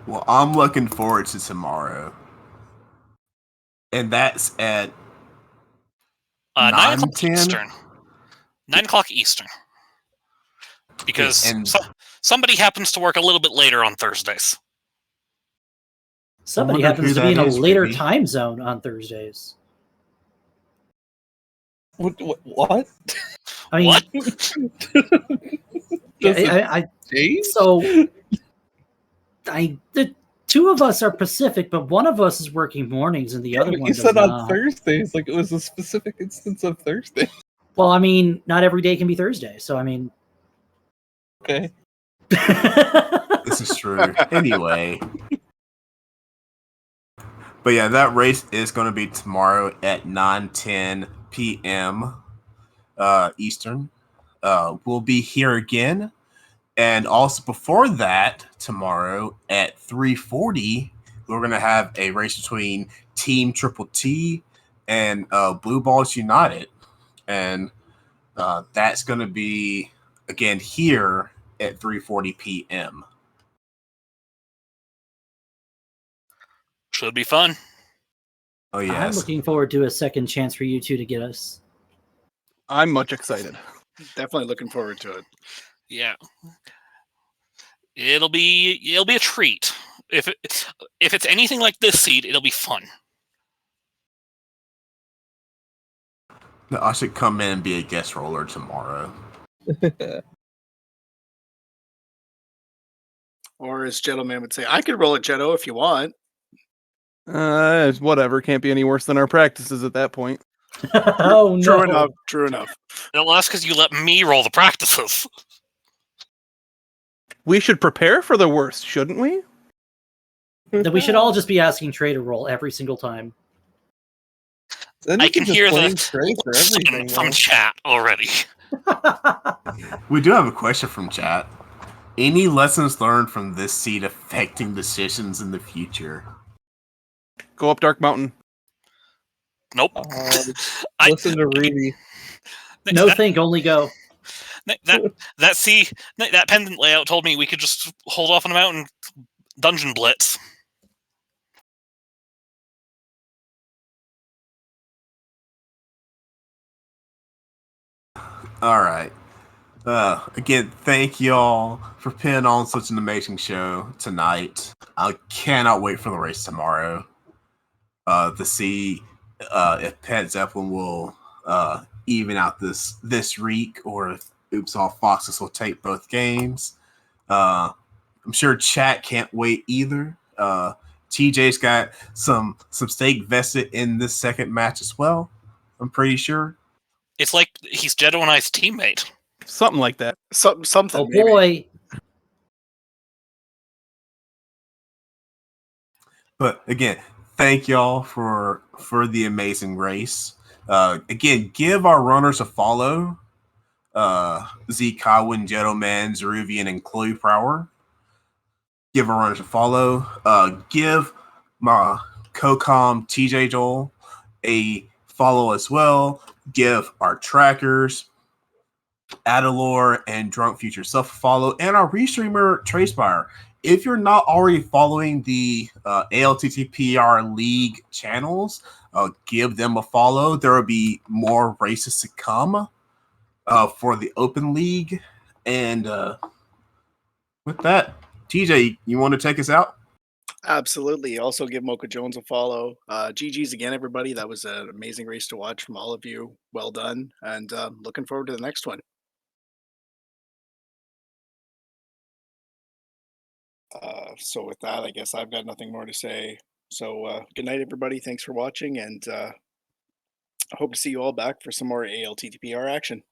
Well, I'm looking forward to tomorrow. And that's at 9 o'clock Eastern. 9 o'clock Eastern. Because somebody happens to work a little bit later on Thursdays. Somebody happens to be in a later time zone on Thursdays. What? I mean, what? The two of us are Pacific, but one of us is working mornings and the other one does said not. On Thursdays, like it was a specific instance of Thursday. Well, I mean, not every day can be Thursday, so I mean. Okay. This is true. Anyway. But yeah, that race is going to be tomorrow at 9:10 p.m. Eastern. We'll be here again. And also before that, tomorrow at 3:40, we're going to have a race between Team Triple T and Blue Balls United. And that's going to be, again, here at 3:40 p.m. Should be fun. Oh, yes. I'm looking forward to a second chance for you two to get us. I'm much excited. Definitely looking forward to it. Yeah. It'll be a treat. If it's anything like this seed, it'll be fun. No, I should come in and be a guest roller tomorrow. Or as Jeddoman would say, I could roll at Jeddo if you want. Whatever. Can't be any worse than our practices at that point. Oh, no. True enough. Well, that's because you let me roll the practices. We should prepare for the worst, shouldn't we? Then we should all just be asking Trey to roll every single time. I can hear the from chat already. We do have a question from chat. Any lessons learned from this seed affecting decisions in the future? Go up Dark Mountain. Nope. Listen to Ruby. No think, only go. That pendant layout told me we could just hold off on a mountain dungeon blitz. All right. Again, thank y'all for putting on such an amazing show tonight. I cannot wait for the race tomorrow to see if Pet Zeppelin will even out this week, or if Oops All Foxes will take both games. I'm sure chat can't wait either. TJ's got some stake vested in this second match as well. I'm pretty sure. It's like he's Jeddo and I's teammate. Something like that. Something. Oh boy. But again, thank y'all for the amazing race. Again, give our runners a follow. Zeke, Jeddoman, Zaruvyen, and Khloe Prower. Give our runners a follow. Give my co-com TJ Joel a follow as well. Give our trackers Adalor and Drunk Future Self a follow, and our restreamer Tracefire. If you're not already following the ALTTPR League channels, give them a follow. There will be more races to come for the Open League. And with that, TJ, you want to take us out? Absolutely. Also give Mocha Jones a follow. GG's again, everybody. That was an amazing race to watch from all of you. Well done. And looking forward to the next one. So with that, I guess I've got nothing more to say. So good night, everybody. Thanks for watching, and I hope to see you all back for some more ALTTPR action.